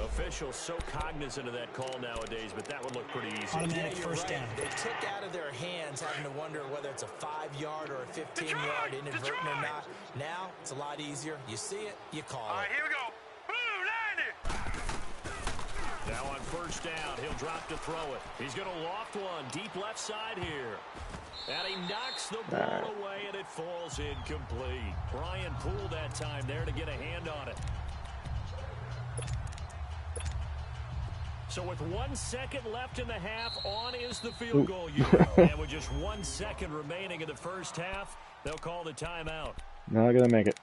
S3: Officials so cognizant of that call nowadays, but that would look pretty easy.
S6: Automatic
S4: You're
S6: first
S4: right.
S6: down.
S4: They took out of their hands having to wonder whether it's a 5-yard or a 15-yard inadvertent or not. Now, it's a lot easier. You see it, you call
S5: All right,
S4: it.
S5: here we go. Blue, 90.
S3: Now on 1st down, he'll drop to throw it. He's going to loft one deep left side here. And he knocks the ball away, and it falls incomplete. Brian Poole that time there to get a hand on it. So with 1 second left in the half, on is the field goal unit. And with just 1 second remaining in the 1st half, they'll call the timeout.
S1: Not going to make it.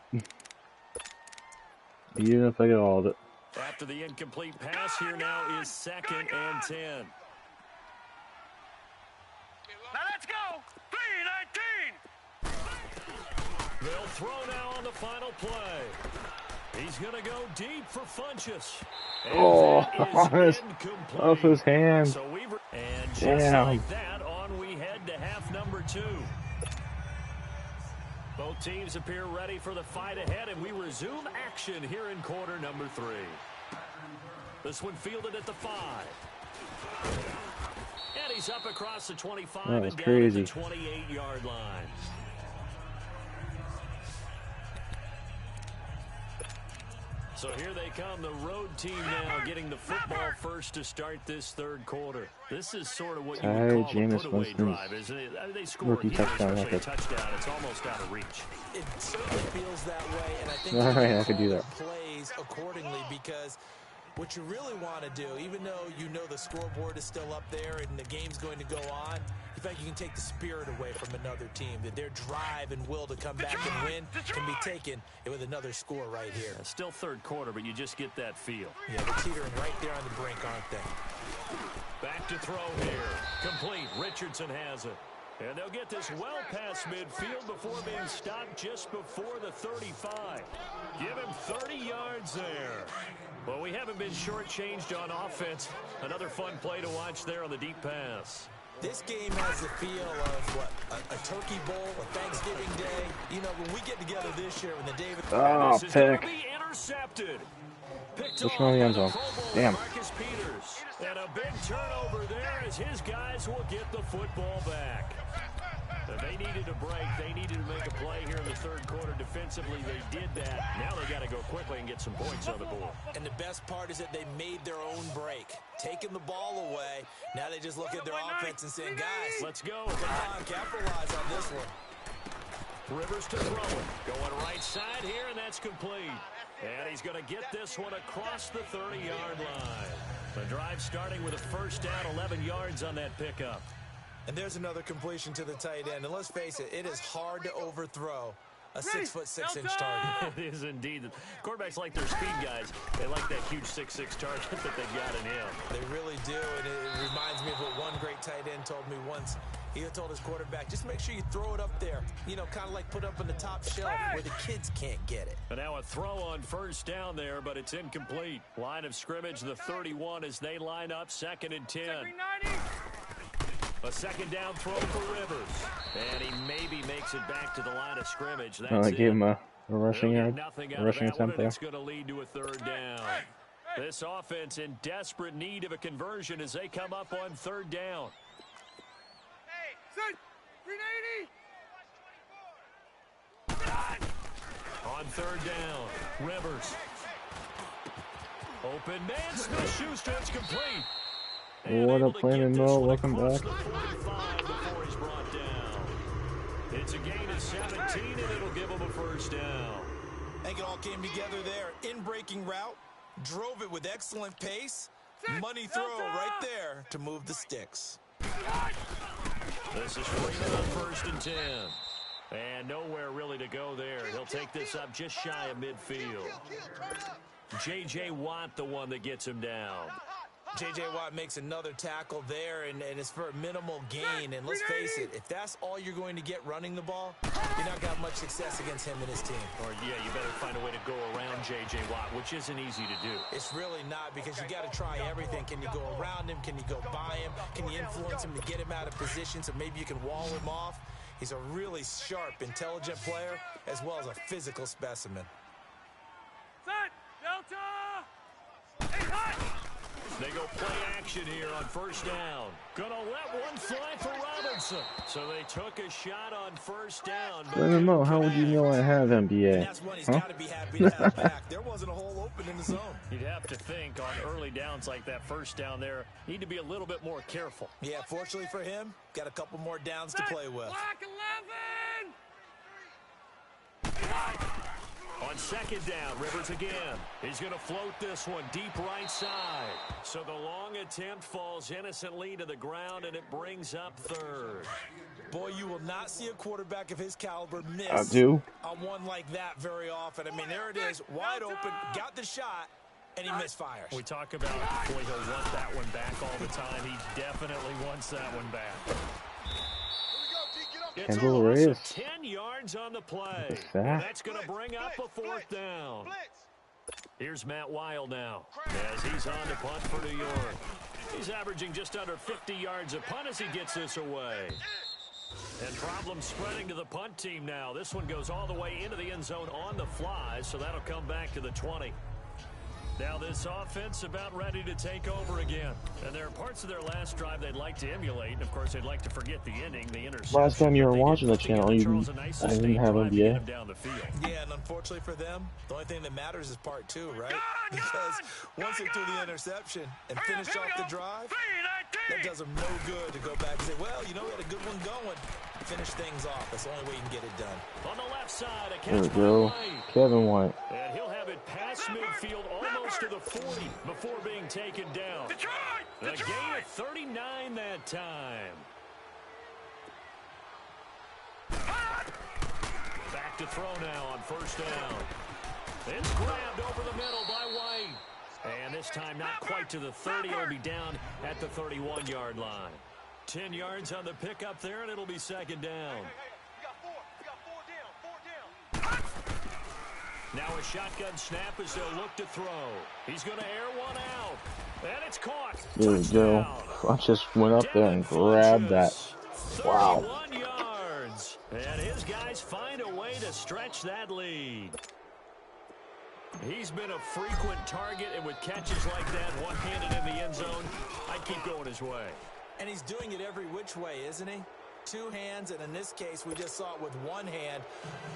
S1: Even if I get all of it.
S3: After the incomplete pass, here now is 2nd and 10.
S5: Now let's go. 319.
S3: They'll throw now on the final play. He's going to go deep for Funchess. And
S1: Oh,
S3: that is incomplete.
S1: off his hand.
S3: So and just
S1: Damn.
S3: like that, on we head to half number 2. Both teams appear ready for the fight ahead, and we resume action here in quarter number 3. This one fielded at the 5. And he's up across the 25
S1: That was
S3: and down
S1: crazy.
S3: at the 28-yard line. So here they come, the road team now getting the football first to start this third quarter. This is sort of what you would call a
S1: Jameis
S3: put-away
S1: Winston's
S3: drive, isn't it? I mean, they score
S1: rookie
S3: here,
S1: touchdown
S3: especially a
S1: record.
S3: touchdown. It's almost out of reach.
S4: It certainly feels that way, and I think
S1: All right, I
S4: call
S1: could do
S4: their
S1: that.
S4: plays accordingly, because what you really want to do, even though you know the scoreboard is still up there and the game's going to go on, you think you can take the spirit away from another team, that their drive and will to come back and win can be taken with another score right here.
S3: Yeah, still third quarter, but you just get that feel.
S4: Yeah, they're teetering right there on the brink, aren't they?
S3: Back to throw here. Complete. Richardson has it. And they'll get this well past midfield before being stopped just before the 35. Give him 30 yards there. Well, we haven't been shortchanged on offense. Another fun play to watch there on the deep pass.
S4: This game has the feel of, what, a Turkey Bowl, a Thanksgiving Day. You know, when we get together this year, when the David...
S1: Oh,
S3: This is going
S1: pick.
S3: to be intercepted. Picked
S1: Push
S3: off
S1: him on the
S3: by
S1: end zone.
S3: Pro Bowler
S1: Damn.
S3: Marcus Peters. And a big turnover there as his guys will get the football back. They needed a break. They needed to make a play here in the third quarter. Defensively, they did that. Now they got to go quickly and get some points on the board.
S4: And the best part is that they made their own break. Taking the ball away. Now they just look at their offense and saying, guys,
S3: Let's go.
S4: come on, capitalize on this one.
S3: Rivers to throw it. Going right side here, and that's complete. And he's going to get this one across the 30-yard line. The drive starting with a first down, 11 yards on that pickup.
S4: And there's another completion to the tight end. And let's face it, it is hard to overthrow a 6'6" target.
S3: It is indeed. Quarterbacks like their speed guys. They like that huge 6'6" target that they've got in him.
S4: They really do, and it reminds me of what one great tight end told me once. He told his quarterback, just make sure you throw it up there. You know, kind of like put up on the top shelf where the kids can't get it.
S3: And now a throw on first down there, but it's incomplete. Line of scrimmage, the 31 as they line up, 2nd and 10. A second down throw for Rivers. And he maybe makes it back to the line of scrimmage. That's
S1: I gave him a rushing
S3: They'll
S1: yard,
S3: get nothing
S1: a
S3: out of
S1: rushing
S3: that one,
S1: attempt
S3: and
S1: there.
S3: it's going to lead to a third down. This offense in desperate need of a conversion as they come up on third down. On third down, Rivers. Open man, Smith-Schuster, it's complete. And
S1: What
S3: able
S1: up,
S3: to
S1: Landon
S3: get this
S1: Moe?
S3: one
S1: Welcome
S3: across
S1: back.
S3: the 45 before he's brought down. It's a gain of 17, and it'll give him a first down.
S4: I think it all came together there. In-breaking route, drove it with excellent pace. Money throw right there to move the sticks.
S3: This is Freeman on 1st and 10. And nowhere really to go there. He'll take this up just shy of midfield. J.J. Watt, the one that gets him down.
S4: J.J. Watt makes another tackle there, and it's for a minimal gain. And let's face it, if that's all you're going to get running the ball, you're not going to have much success against him and his team.
S3: Or, yeah, you better find a way to go around J.J. Watt, which isn't easy to do.
S4: It's really not, because you got to try everything. Can you go around him? Can you go by him? Can you influence him to get him out of position so maybe you can wall him off? He's a really sharp, intelligent player, as well as a physical specimen.
S3: They go play action here on first down. Gonna let one fly for Robinson. So they took a shot on first down.
S1: Landon Moe, how would you know I have NBA?
S4: And that's one he's got to be happy to have back. There wasn't a hole open in the zone.
S3: You'd have to think on early downs like that first down there, need to be a little bit more careful.
S4: Yeah, fortunately for him, got a couple more downs to play with.
S2: Black 11!
S3: On second down, Rivers again. He's going to float this one deep right side. So the long attempt falls innocently to the ground, and it brings up third.
S4: Boy, you will not see a quarterback of his caliber miss
S1: I do.
S4: on one like that very often. I mean, there it is, wide open, got the shot, and he misfires.
S3: We talk about, boy, he'll want that one back all the time. He definitely wants that one back. It's a
S1: Kendall
S3: loss
S1: Reyes.
S3: of 10 yards on the play.
S1: What's
S3: And
S1: that?
S3: that's going to bring up a fourth down. Here's Matt Wild now as he's on to punt for New York. He's averaging just under 50 yards a punt as he gets this away. And problems spreading to the punt team now. This one goes all the way into the end zone on the fly, so that'll come back to the 20. Now this offense about ready to take over again. And there are parts of their last drive they'd like to emulate. And, of course, they'd like to forget the ending, the interception.
S1: Last time you were watching the channel, I didn't have NBA.
S4: Yeah, and unfortunately for them, the only thing that matters is part 2, right? Because once they threw the interception and finished off the drive, that does them no good to go back and say, well, you know, we had a good one going. Finish things off. That's the only way you can get it done.
S3: On the left side, a
S1: There we
S3: catch
S1: go.
S3: by White.
S1: Kevin White.
S3: And he'll have it past midfield almost to the 40 before being taken down. A gain of 39 that time. Back to throw now on first down. It's grabbed over the middle by White. And this time not quite to the 30. It'll be down at the 31-yard line. 10 yards on the pickup there, and it'll be second down. Now a shotgun snap as they'll look to throw. He's going to air one out. And it's caught.
S1: There we go. I just went up there and grabbed that. Wow.
S3: 31 yards. And his guys find a way to stretch that lead. He's been a frequent target, and with catches like that, one-handed in the end zone, I'd keep going his way.
S4: And he's doing it every which way, isn't he? 2 hands, and in this case, we just saw it with 1 hand.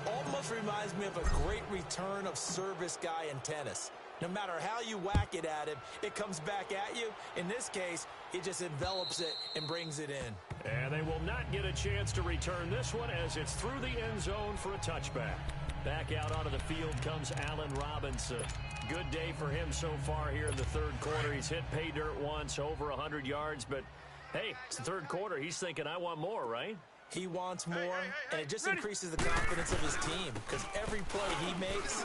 S4: Almost reminds me of a great return of service guy in tennis. No matter how you whack it at him, it comes back at you. In this case, he just envelops it and brings it in.
S3: And they will not get a chance to return this one as it's through the end zone for a touchback. Back out onto the field comes Allen Robinson. Good day for him so far here in the third quarter. He's hit pay dirt once, over 100 yards, but hey, it's the third quarter. He's thinking, I want more, right?
S4: He wants more, and it just increases the confidence of his team because every play he makes,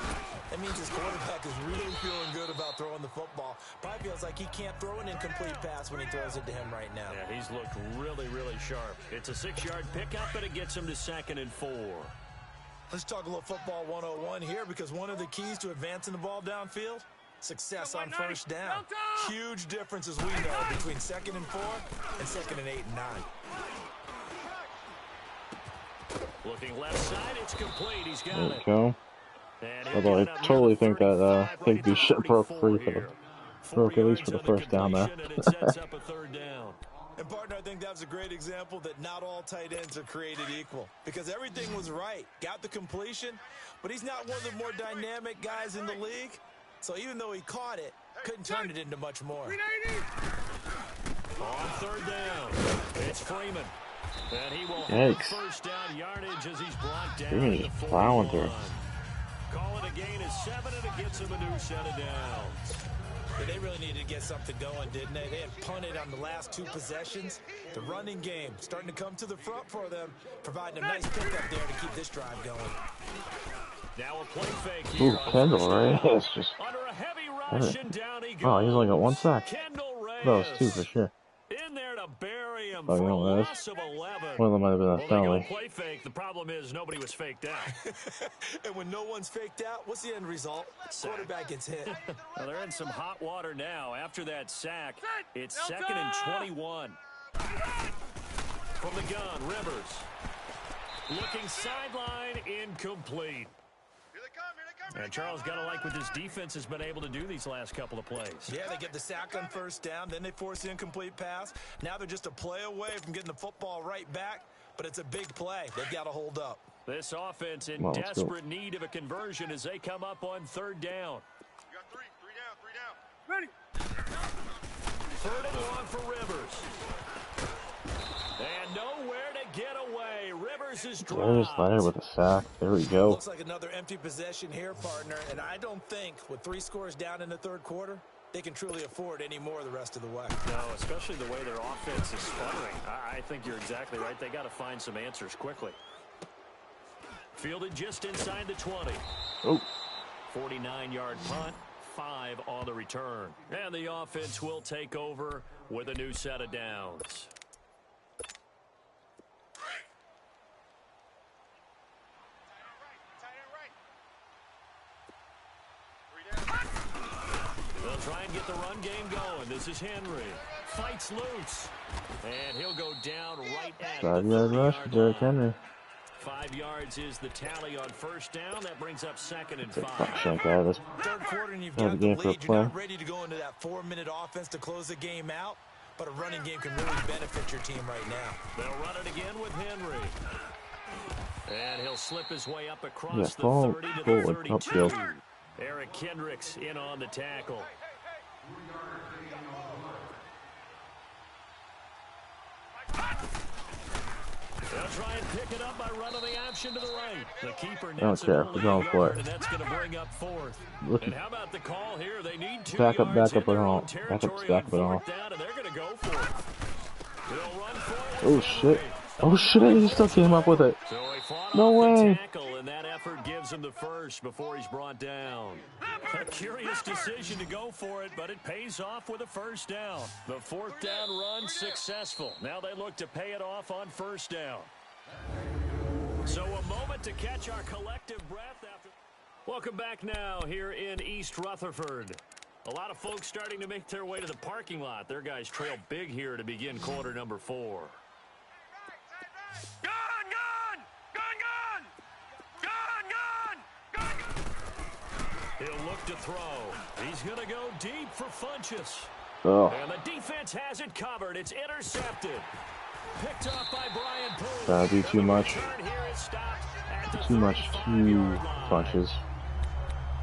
S4: that means his quarterback is really feeling good about throwing the football. Probably feels like he can't throw an incomplete pass when he throws it to him right now.
S3: Yeah, he's looked really, really sharp. It's a 6-yard pickup, but it gets him to 2nd and 4.
S4: Let's talk a little football 101 here because one of the keys to advancing the ball downfield, success on first down. Huge difference, as we know, between 2nd and 4 and 2nd and 8 and 9.
S3: Looking left side, it's complete. He's got
S1: There
S3: it.
S1: we go.
S3: And
S1: Although I totally think that Higby should have broke free for the broke at least for the first down there.
S3: And it sets up a third down.
S4: And, partner, I think that was a great example that not all tight ends are created equal because everything was right. Got the completion, but he's not one of the more dynamic guys in the league. So even though he caught it, couldn't turn it into much more.
S3: On third down, it's Freeman. And he will
S1: Yikes.
S3: have first down yardage as he's brought down.
S1: Freeman
S3: at the
S1: just
S3: 41.
S1: plowing through.
S3: Call it a gain of 7, and it gets him a new set of downs.
S4: But they really needed to get something going, didn't they? They had punted on the last 2 possessions. The running game starting to come to the front for them, providing a nice pickup there to keep this drive going.
S3: Now a play fake
S1: Ooh,
S3: here on
S1: Kendall
S3: first
S1: Reyes
S3: down.
S1: just.
S3: Under a heavy rush, and down he goes.
S1: Oh, he's only got 1 sack.
S3: Kendall Reyes.
S1: That was 2 for sure.
S3: In there to bury him
S1: Oh,
S3: for
S1: you
S3: a
S1: know what that
S3: loss of 11.
S1: One of them might have been a
S3: Well, they go
S1: penalty.
S3: play fake. The problem is nobody was faked out.
S4: And when no one's faked out, what's the end result? Quarterback gets hit.
S3: Well, they're in some hot water now. After that sack, it's 2nd and 21. From the gun, Rivers. Looking sideline, incomplete. And Charles, got to like what this defense has been able to do these last couple of plays.
S4: Yeah, they get the sack on first down, then they force the incomplete pass. Now they're just a play away from getting the football right back, but it's a big play. They've got to hold up.
S3: This offense in
S1: Well, let's go.
S3: desperate need of a conversion as they come up on third down.
S5: You got 3 down. Ready.
S3: 3rd and long for Rivers. And nowhere to get away. Rivers is
S1: There's
S3: dropped.
S1: Leonard with a sack. There we go.
S4: Looks like another empty possession here, partner, and I don't think with 3 scores down in the third quarter, they can truly afford any more the rest of the way.
S3: No, especially the way their offense is sputtering. I think you're exactly right. They got to find some answers quickly. Fielded just inside the 20.
S1: Oh.
S3: 49-yard punt, 5 on the return. And the offense will take over with a new set of downs. They'll try and get the run game going. This is Henry. Fights loose. And he'll go down right at the
S1: 5-yard rush for
S3: 30-yard
S1: Derrick
S3: line.
S1: Henry.
S3: 5 yards is the tally on first down. That brings up 2nd and 5.
S1: Like that. Let's
S4: Third quarter and you've
S1: have
S4: got
S1: the
S4: the
S1: game for a
S4: lead. You're not
S1: play.
S4: ready to go into that 4-minute offense to close the game out, but a running game can really benefit your team right now.
S3: They'll run it again with Henry. And he'll slip his way up across
S1: Yeah,
S3: the
S1: fall
S3: 30 to the
S1: forward,
S3: 32.
S1: upfield.
S3: Eric Kendricks in on the tackle. They'll try and pick it up by running the option to the right. The keeper nets
S1: care.
S3: it
S1: We're going for it.
S3: and that's going to bring up 4th. And how about the call here? They need 2
S1: Back up,
S3: yards
S1: back up
S3: in
S1: at
S3: their
S1: all.
S3: own
S1: Back
S3: territory
S1: up, back
S3: on
S1: up at all.
S3: 4th down, and they're going to go for it. They'll run for it.
S1: Oh shit! Oh shit! He still came up with it.
S3: So he fought
S1: No
S3: off the
S1: way.
S3: tackle, and that effort gives him the first before he's brought down. A curious decision to go for it, but it pays off with a first down. The 4th down run successful. Now they look to pay it off on first down. So a moment to catch our collective breath after. Welcome back now here in East Rutherford. A lot of folks starting to make their way to the parking lot. Their guys trail big here to begin quarter number 4.
S5: Gun! Gun! Gun! Gun! Gun! Gun! Gun!
S3: He'll look to throw. He's going to go deep for Funchess.
S1: Oh,
S3: And the defense has it covered. It's intercepted. Picked off by Brian Poole.
S1: that'd be too much.
S3: Return here is stopped at the
S1: Too much.
S3: 35-yard
S1: Few
S3: line.
S1: punches.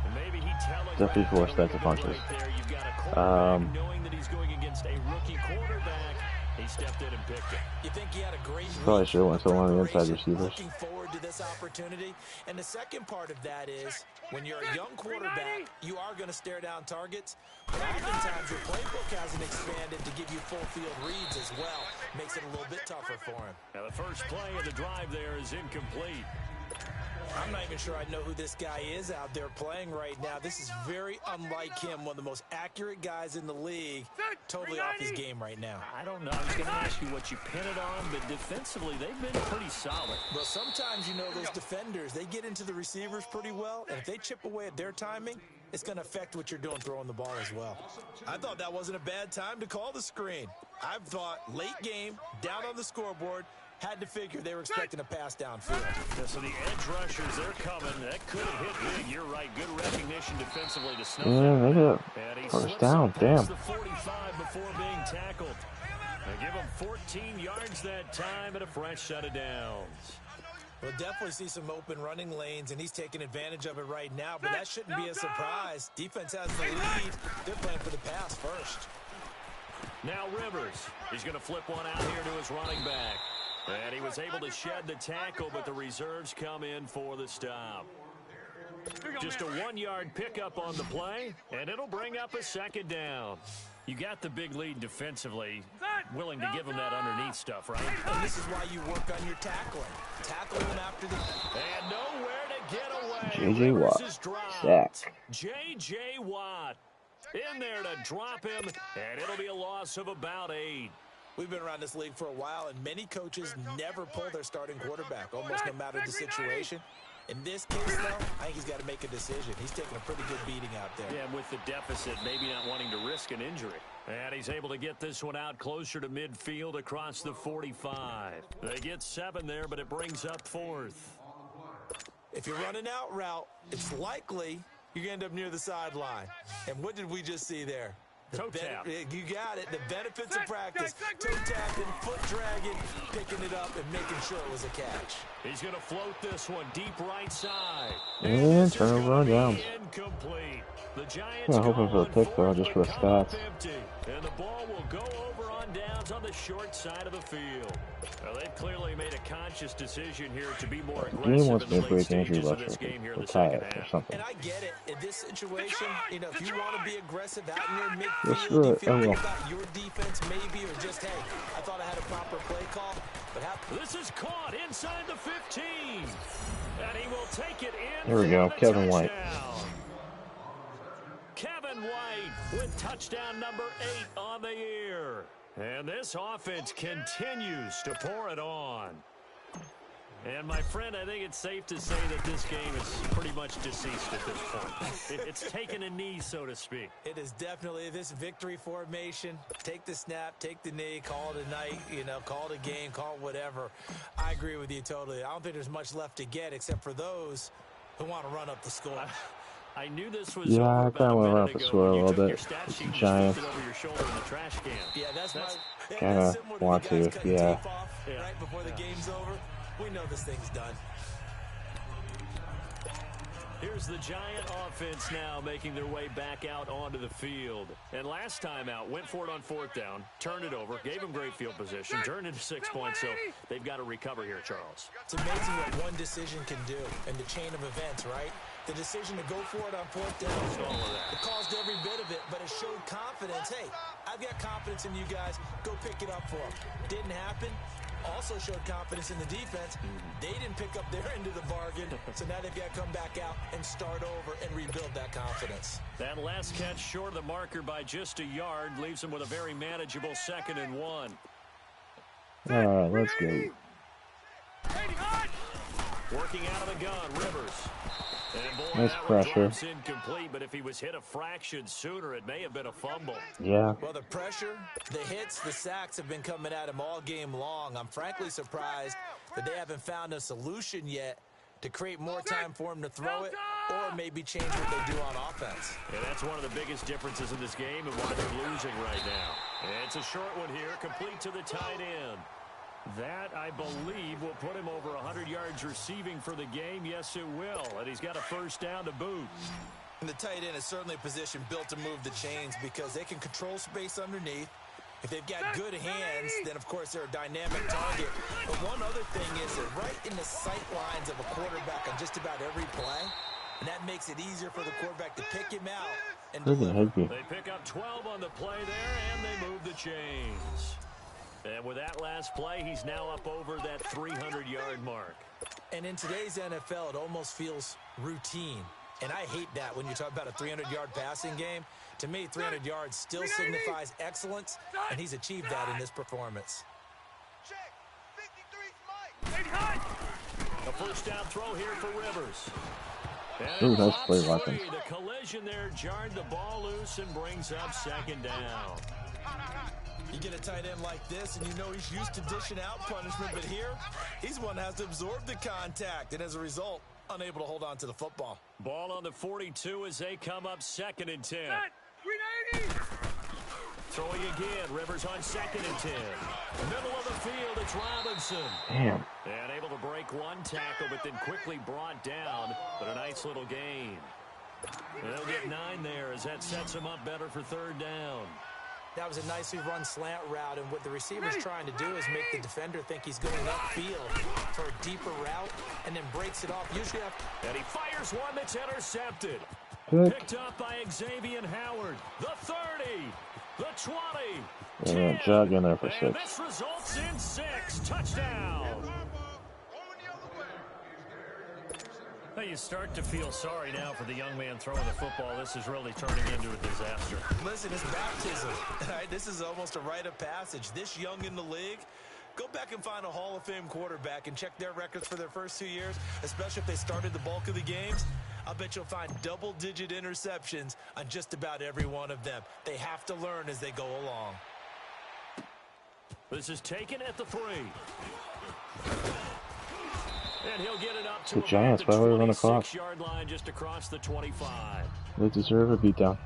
S3: And maybe he telegraphed
S1: Definitely forced that to
S3: it
S1: punches.
S3: right there. You've got a quarterback knowing that he's going against a rookie quarterback. He stepped in and picked it.
S4: You think he had a great
S1: Probably
S4: week
S1: should have went to one of the inside
S4: preparation,
S1: receivers.
S4: Looking forward to this opportunity. And the second part of that is, when you're a young quarterback, you are going to stare down targets. But oftentimes your playbook hasn't expanded to give you full field reads as well. Makes it a little bit tougher for him.
S3: Now the first play of the drive there is incomplete.
S4: I'm not even sure I know who this guy is out there playing right now. This is very unlike him, one of the most accurate guys in the league. Totally off his game right now.
S3: I don't know. I was going to ask you what you pin it on, but defensively they've been pretty solid.
S4: Well, sometimes, you know, those defenders, they get into the receivers pretty well, and if they chip away at their timing, it's going to affect what you're doing throwing the ball as well. I thought that wasn't a bad time to call the screen. I thought late game, down on the scoreboard, had to figure they were expecting a pass downfield.
S3: Yeah, so the edge rushers, they're coming. That could have hit big. You're right. Good recognition defensively to snuff
S1: Yeah,
S3: that.
S1: they got
S3: And he
S1: first
S3: slips
S1: down.
S3: up past
S1: Damn.
S3: the 45 before being tackled. They give him 14 yards that time and a fresh set of downs.
S4: We'll definitely see some open running lanes, and he's taking advantage of it right now, but that shouldn't be a surprise. Defense has the lead. They're playing for the pass first.
S3: Now Rivers. He's going to flip one out here to his running back. And he was able to shed the tackle, but the reserves come in for the stop. Just a 1-yard pickup on the play, and it'll bring up a second down. You got the big lead defensively, willing to give him that underneath stuff, right?
S4: And this is why you work on your tackling. Tackle him after the...
S3: And nowhere to get away.
S1: J.J.
S3: Rivers
S1: Watt.
S3: is dropped.
S1: Sack.
S3: J.J. Watt in there to drop him, and it'll be a loss of about 8.
S4: We've been around this league for a while, and many coaches never pull their starting quarterback, almost no matter the situation. In this case, though, I think he's got to make a decision. He's taking a pretty good beating out there.
S3: Yeah, and with the deficit, maybe not wanting to risk an injury. And he's able to get this one out closer to midfield across the 45. They get 7 there, but it brings up 4th.
S4: If you're running out route, it's likely you're going to end up near the sideline. And what did we just see there?
S3: Toe tap.
S4: You got it. The benefits of practice. Toe tapping, foot dragging, picking it up, and making sure it was a catch.
S3: He's going to float this one deep right side.
S1: And turn over on downs.
S3: Incomplete. The Giants
S1: I'm hoping for the pick, though, just for the stats.
S3: And the ball will go over on downs on the short side of the field. Well, they've clearly made a conscious decision here to be more
S1: Dean
S3: aggressive
S1: wants
S3: in
S1: me
S3: the
S1: to break
S3: late
S1: the injury
S3: stages of
S1: rusher
S3: this game here in
S1: or
S3: the
S1: tie
S3: second
S1: it or
S3: half.
S1: something.
S4: And I get it. In this situation, you know, if you want to be aggressive out in your
S1: Well,
S4: midfield,
S1: screw
S4: you
S1: it.
S4: feel
S1: I
S4: good
S1: will.
S4: about your defense maybe, or just, hey, I thought I had a proper play call. But
S3: This is caught inside the 15. And he will take it in.
S1: There we go,
S3: for the
S1: Kevin White.
S3: touchdown. Kevin White with touchdown number 8 on the year. And this offense continues to pour it on. And my friend, I think it's safe to say that this game is pretty much deceased at this point. It's taken a knee, so to speak.
S4: It is definitely this victory formation. Take the snap, take the knee, call it a night, you know, call it a game, call it whatever. I agree with you totally. I don't think there's much left to get except for those who want to run up the score.
S3: I knew this was
S1: Yeah,
S3: over
S1: I kind of want to run up the score a little bit. Giants.
S3: Yeah,
S4: that's
S1: kind of want to, yeah.
S4: Right before the game's over, we know this thing's done.
S3: Here's the Giant offense now making their way back out onto the field. And last time out, went for it on 4th down, turned it over, gave them great field position, turned into 6 points, so they've got to recover here, Charles.
S4: It's amazing what one decision can do in the chain of events, right? The decision to go for it on 4th down, it caused every bit of it, but it showed confidence. Hey, I've got confidence in you guys. Go pick it up for them. Didn't happen. Also showed confidence in the defense. They didn't pick up their end of the bargain, so now they've got to come back out and start over and rebuild that confidence.
S3: That last catch short of the marker by just a yard leaves them with a very manageable 2nd and 1.
S1: All right, let's go.
S3: Working out of the gun, Rivers. And boy,
S1: nice pressure.
S3: Incomplete, but if he was hit a fraction sooner, it may have been a fumble.
S1: Yeah.
S4: Well, the pressure, the hits, the sacks have been coming at him all game long. I'm frankly surprised that they haven't found a solution yet to create more time for him to throw it or maybe change what they do on offense.
S3: And that's one of the biggest differences in this game and why they're losing right now. And it's a short one here, complete to the tight end. That, I believe, will put him over 100 yards receiving for the game. Yes, it will. And he's got a 1st down to boot.
S4: And the tight end is certainly a position built to move the chains because they can control space underneath. If they've got good hands, then, of course, they're a dynamic target. But one other thing is they're right in the sight lines of a quarterback on just about every play. And that makes it easier for the quarterback to pick him out and deliver.
S3: They pick up 12 on the play there, and they move the chains. And with that last play, he's now up over that 300-yard mark.
S4: And in today's NFL, it almost feels routine. And I hate that when you talk about a 300-yard passing game. To me, 300 yards still signifies excellence, and he's achieved that in this performance.
S3: A 1st down throw here for Rivers.
S1: Ooh, nice play, Watkins.
S3: The collision there jarred the ball loose and brings up 2nd down.
S4: You get a tight end like this, and you know he's used to dishing out punishment, but here, he's one that has to absorb the contact, and as a result, unable to hold on to the football.
S3: Ball on the 42 as they come up 2nd and 10. Throwing again, Rivers on 2nd and 10. Middle of the field, it's Robinson.
S1: Damn.
S3: And able to break one tackle, but then quickly brought down, but a nice little gain. And they'll get 9 there as that sets him up better for 3rd down.
S4: That was a nicely run slant route, and what the receiver's trying to do is make the defender think he's going upfield for a deeper route, and then breaks it off. Usually,
S3: and he fires one that's intercepted. Picked up by Xavier Howard. The 30, the 20,
S1: yeah, jog in there for 6.
S3: And this results in 6 touchdowns. Well, you start to feel sorry now for the young man throwing the football. This is really turning into a disaster.
S4: Listen, it's baptism. Right? This is almost a rite of passage. This young in the league, go back and find a Hall of Fame quarterback and check their records for their first 2 years, especially if they started the bulk of the games. I'll bet you'll find double-digit interceptions on just about every one of them. They have to learn as they go along.
S3: This is taken at the 3. And he'll get it up to
S1: the Giants, why would we run a clock?
S3: 26-yard line just across the 25.
S1: They deserve a beatdown.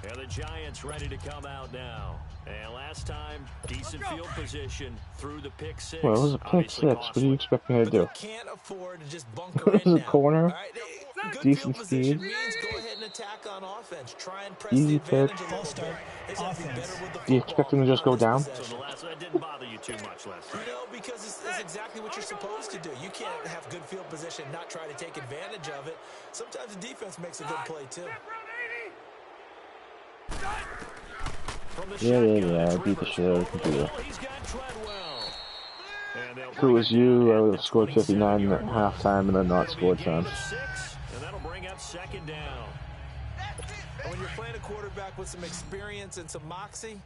S3: And the Giants ready to come out now. And last time, decent field position through the pick 6.
S1: Well, it was a pick 6. What do you expect me to do?
S4: You can't afford to just bunker
S1: It was a corner.
S4: Right?
S1: Decent speed.
S4: Means go ahead and attack on offense. Try and press
S1: Easy
S4: the advantage
S1: pick.
S4: a little bit. They just have to be better with the
S1: Do you expect them to just go down?
S3: So the last one didn't bother you too much last time.
S4: No, because it's exactly what you're supposed to do. You can't have good field position and not try to take advantage of it. Sometimes the defense makes a good play, too.
S1: Yeah, I beat the shit out of the computer. If it was you, I would have scored 59 at halftime and then not scored times.
S3: And that'll bring up 2nd down.
S4: And when you're playing a quarterback with some experience and some moxie,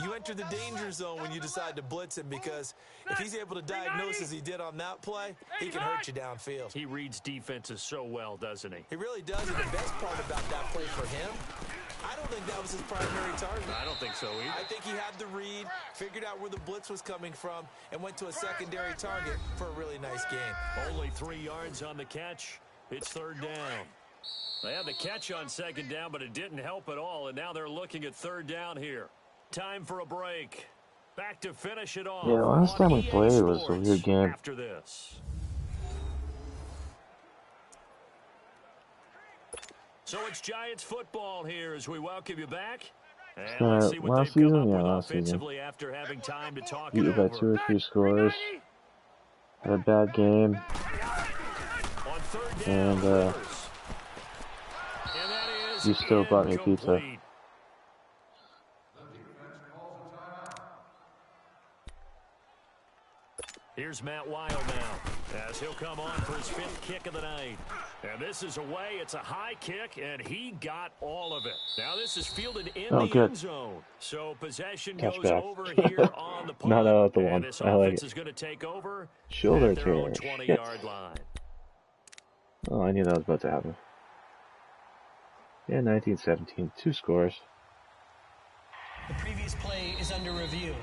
S4: You enter the danger zone when you decide to blitz him, because if he's able to diagnose as he did on that play, he can hurt you downfield.
S3: He reads defenses so well, doesn't he?
S4: He really does, and the best part about that play for him, I don't think that was his primary target.
S3: I don't think so either.
S4: I think he had the read, figured out where the blitz was coming from, and went to a secondary target for a really nice gain.
S3: Only 3 yards on the catch. It's 3rd down. They had the catch on 2nd down, but it didn't help at all, and now they're looking at 3rd down here. Time for a break. Back to finish it off.
S1: Yeah, last time we played was a weird game.
S3: After this. So it's Giants football here as we welcome you back. And let's see what
S1: last
S3: they've come
S1: season?
S3: up
S1: Yeah,
S3: with
S1: last
S3: offensively
S1: season.
S3: after having time to talk
S1: Beat
S3: it
S1: you by
S3: over.
S1: 2 or 3 scores. Had a bad game.
S3: On 3rd down,
S1: And,
S3: Rivers. And that is
S1: you still bought me pizza.
S3: incomplete. Here's Matt Weil now, as he'll come on for his 5th kick of the night. And this is away. It's a high kick, and he got all of it. Now this is fielded in the
S1: good.
S3: end zone. So possession
S1: Touchback.
S3: goes over here on the punt.
S1: Not out the one.
S3: And this
S1: I like
S3: offense
S1: it.
S3: is going to take over
S1: Shoulder
S3: at their own
S1: tear.
S3: 20-yard line.
S1: Oh, I knew that was about to happen. Yeah, 19-17. 2 scores.
S6: The previous play is under review.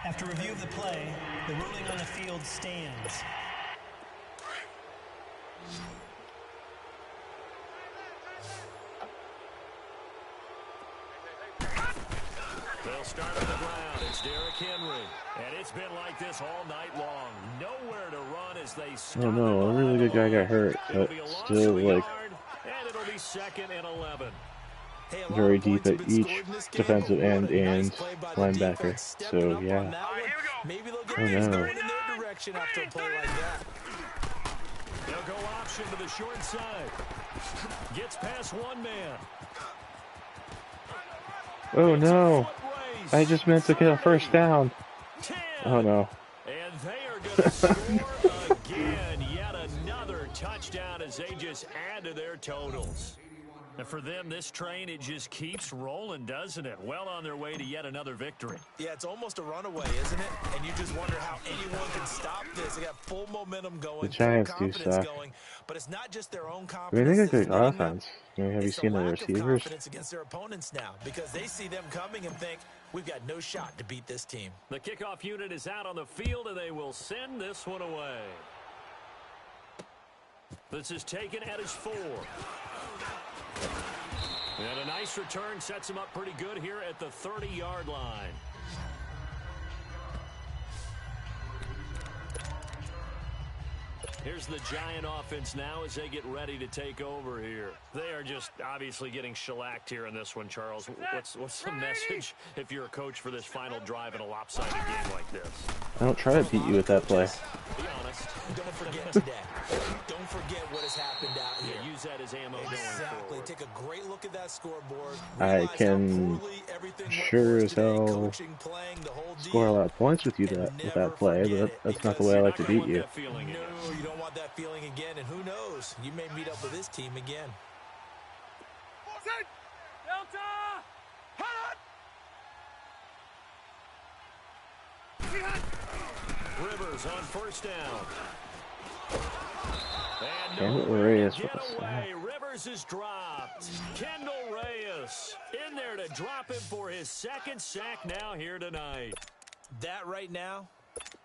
S6: After review of the play, the ruling on the field stands.
S3: They'll start on the ground. It's Derrick Henry. And it's been like this all night long. Nowhere to run as they start.
S1: Oh no, a really good guy got hurt, but still, like,
S3: and it'll be 2nd and 11.
S4: Hey, a lot
S1: very
S4: of
S1: deep
S4: points
S1: at
S4: have been
S1: each
S4: scored in this game,
S1: defensive
S4: but what
S1: end
S4: a nice
S1: and
S4: play by the
S1: linebacker.
S4: defense, stepping
S1: So,
S4: up on
S1: yeah.
S4: that one.
S5: Here we go.
S4: Maybe they'll get
S1: Oh,
S4: things
S1: no.
S4: going in their direction after a play like that.
S3: They'll go option to the short side. Gets past one man.
S1: Oh no!
S3: Foot race.
S1: I just meant to get a 1st down.
S3: 10.
S1: Oh no.
S3: And they are going to score again. Yet another touchdown as they just add to their totals. And for them, this train, it just keeps rolling, doesn't it? Well on their way to yet another victory.
S4: Yeah, it's almost a runaway, isn't it? And you just wonder how anyone can stop this. They got full momentum going,
S1: The Giants
S4: full
S1: do
S4: confidence
S1: suck.
S4: going, but it's not just their own
S1: I
S4: confidence.
S1: mean, they got
S4: that's
S1: good
S4: leading them.
S1: offense. I mean, have you
S4: It's the
S1: seen the
S4: lack of
S1: receivers?
S4: confidence against their opponents now, because they see them coming and think, we've got no shot to beat this team.
S3: The kickoff unit is out on the field, and they will send this one away. This is taken at his 4. And a nice return sets him up pretty good here at the 30-yard line. Here's the Giant offense now as they get ready to take over here. They are just obviously getting shellacked here in this one, Charles. What's the message if you're a coach for this final drive in a lopsided game like this?
S1: I don't try to beat you with that play.
S3: Be honest.
S4: Don't forget today. Don't forget what has happened out here.
S3: Yeah, use that as ammo going
S4: Exactly.
S3: forward.
S4: Take a great look at that scoreboard.
S1: I
S4: Realize how
S1: can
S4: poorly everything went
S1: sure
S4: for us
S1: as
S4: today,
S1: hell
S4: coaching, playing, the whole
S1: Score a
S4: deal.
S1: lot of points with you
S4: And
S1: with
S4: never
S1: that play,
S4: forget
S1: but
S4: it,
S1: that's not the
S4: because
S1: way I
S3: You're
S1: like
S3: not
S1: to
S3: gonna
S1: beat
S3: want
S1: you.
S3: that feeling again.
S4: No, you don't want that feeling again, and who knows? You may meet up with this team again.
S5: Delta!
S3: Rivers on 1st down. And
S1: Kendall
S3: nowhere
S1: Reyes
S3: to
S1: with
S3: get
S1: a
S3: away.
S1: sack.
S3: Rivers is dropped. Kendall Reyes in there to drop him for his 2nd sack now here tonight.
S4: That right now,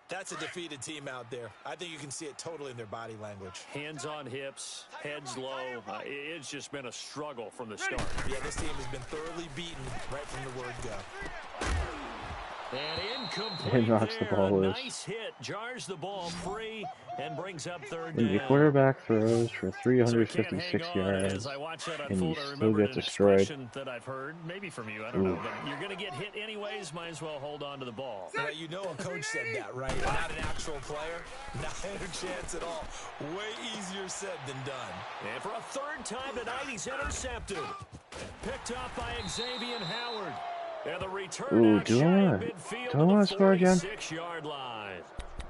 S4: that's a defeated team out there. I think you can see it totally in their body language.
S3: Hands on hips, heads low. It's just been a struggle from the start.
S4: Yeah, this team has been thoroughly beaten right from the word go.
S3: And incomplete
S1: It knocks the
S3: there.
S1: ball
S3: A
S1: loose.
S3: nice hit, jars the ball free, and brings up 3rd
S1: When
S3: down.
S1: your quarterback throws for
S3: So I can't
S1: 356
S3: hang on.
S1: yards,
S3: As I watch that
S1: and you
S3: unfold, I
S1: still
S3: remember
S1: get
S3: an
S1: destroyed.
S3: expression that I've heard, maybe from you, I don't know,
S1: Ooh.
S3: but you're going to get hit anyways, might as well hold on to the ball.
S4: Now, you know a coach said that, right? Not an actual player. Not a chance at all. Way easier said than done.
S3: And for a 3rd time tonight, he's intercepted. Picked up by Xavier Howard. And the return
S1: Ooh,
S3: out
S1: do
S3: shy
S1: I-
S3: of midfield
S1: do I
S3: to
S1: wanna
S3: the
S1: score again?
S3: 46-yard line.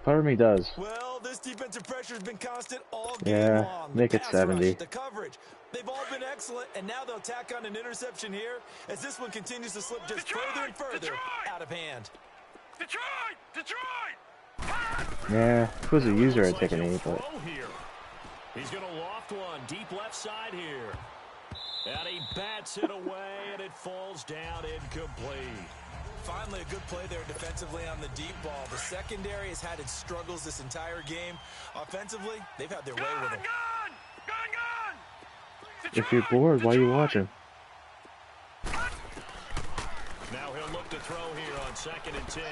S1: part of me does.
S4: Well, this defensive pressure has been constant all game
S1: Yeah,
S4: long.
S1: make
S4: The
S1: it
S4: pass
S1: 70.
S4: rush, the coverage, They've all been excellent, and now they'll tack on an interception here as this one continues to slip just further and further out of hand.
S5: Detroit!
S1: Yeah, if it was a user, I'd take an 8, but...
S3: He's going to loft one deep left side here. And he bats it away, and it falls down incomplete.
S4: Finally, a good play there defensively on the deep ball. The secondary has had its struggles this entire game. Offensively, they've had their way with it.
S1: If you're bored, why are you watching?
S3: Now he'll look to throw here on 2nd and 10.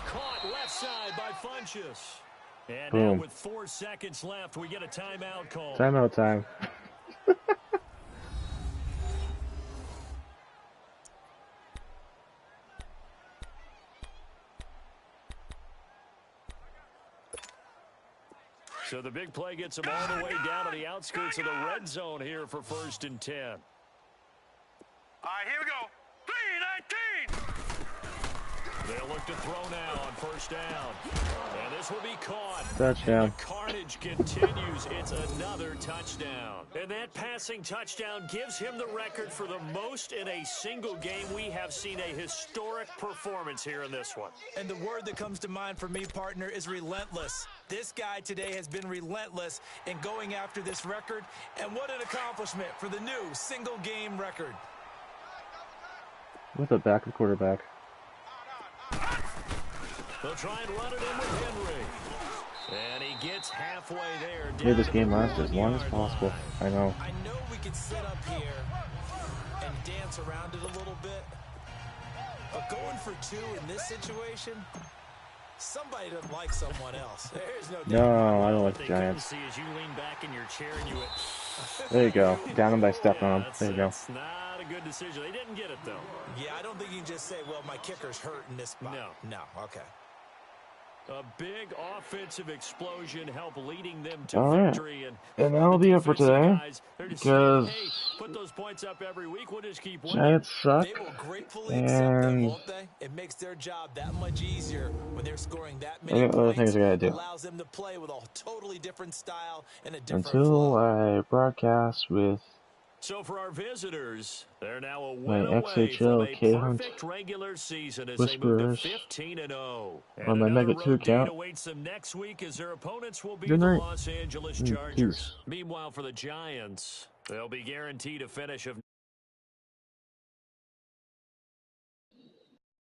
S3: Caught left side by Funchess. And
S1: Boom.
S3: now with 4 seconds left, we get a timeout call.
S1: Timeout time.
S3: So the big play gets him all the way down to the outskirts of the red zone here for 1st and 10.
S5: All right, here we go. 3-19.
S3: They'll look to throw now on 1st down. And this will be caught.
S1: Touchdown.
S3: The carnage continues. It's another touchdown. And that passing touchdown gives him the record for the most in a single game. We have seen a historic performance here in this one.
S4: And the word that comes to mind for me, partner, is relentless. This guy today has been relentless in going after this record. And what an accomplishment for the new single-game record.
S1: With a backup quarterback.
S3: They'll try and run it in with Henry. And he gets halfway there.
S1: Made this game last as long as possible. I know.
S4: I know we could sit up here and dance around it a little bit. But going for 2 in this situation, somebody doesn't like someone else. There's no doubt.
S1: No, I don't like the
S3: They couldn't
S1: Giants.
S3: see as you lean back in your chair and you went,
S1: There you go. Down them by stepping on them.
S3: that's,
S1: There you go.
S3: that's not a good decision. They didn't get it, though.
S4: Yeah, I don't think you can just say, well, my kicker's hurt in this spot. No, okay.
S3: A big offensive explosion helped leading them to
S1: All right.
S3: victory. And
S1: that'll be it for today.
S3: guys, they're just
S1: Because
S3: saying, hey, put those points up every week. We'll just keep winning.
S1: Giants suck.
S4: They will gratefully accept them,
S1: And
S4: won't they? It makes their job that much easier when they're scoring that
S1: I
S4: many
S1: got other
S4: points.
S1: things I gotta do.
S4: Allows them to play with a totally different style and a different
S1: until
S4: flow.
S1: I broadcast with
S3: So for our visitors, they're now a
S1: my
S3: win away
S1: XHL
S3: from a
S1: K-Hunt
S3: perfect regular season as they move
S1: Whisperers
S3: to 15-0. And
S1: on my
S3: another
S1: Mega 2
S3: road date
S1: account.
S3: awaits them next week as their opponents will be
S1: Good
S3: the
S1: night.
S3: Los Angeles
S1: Peace.
S3: Chargers. Meanwhile, for the Giants, they'll be guaranteed a finish of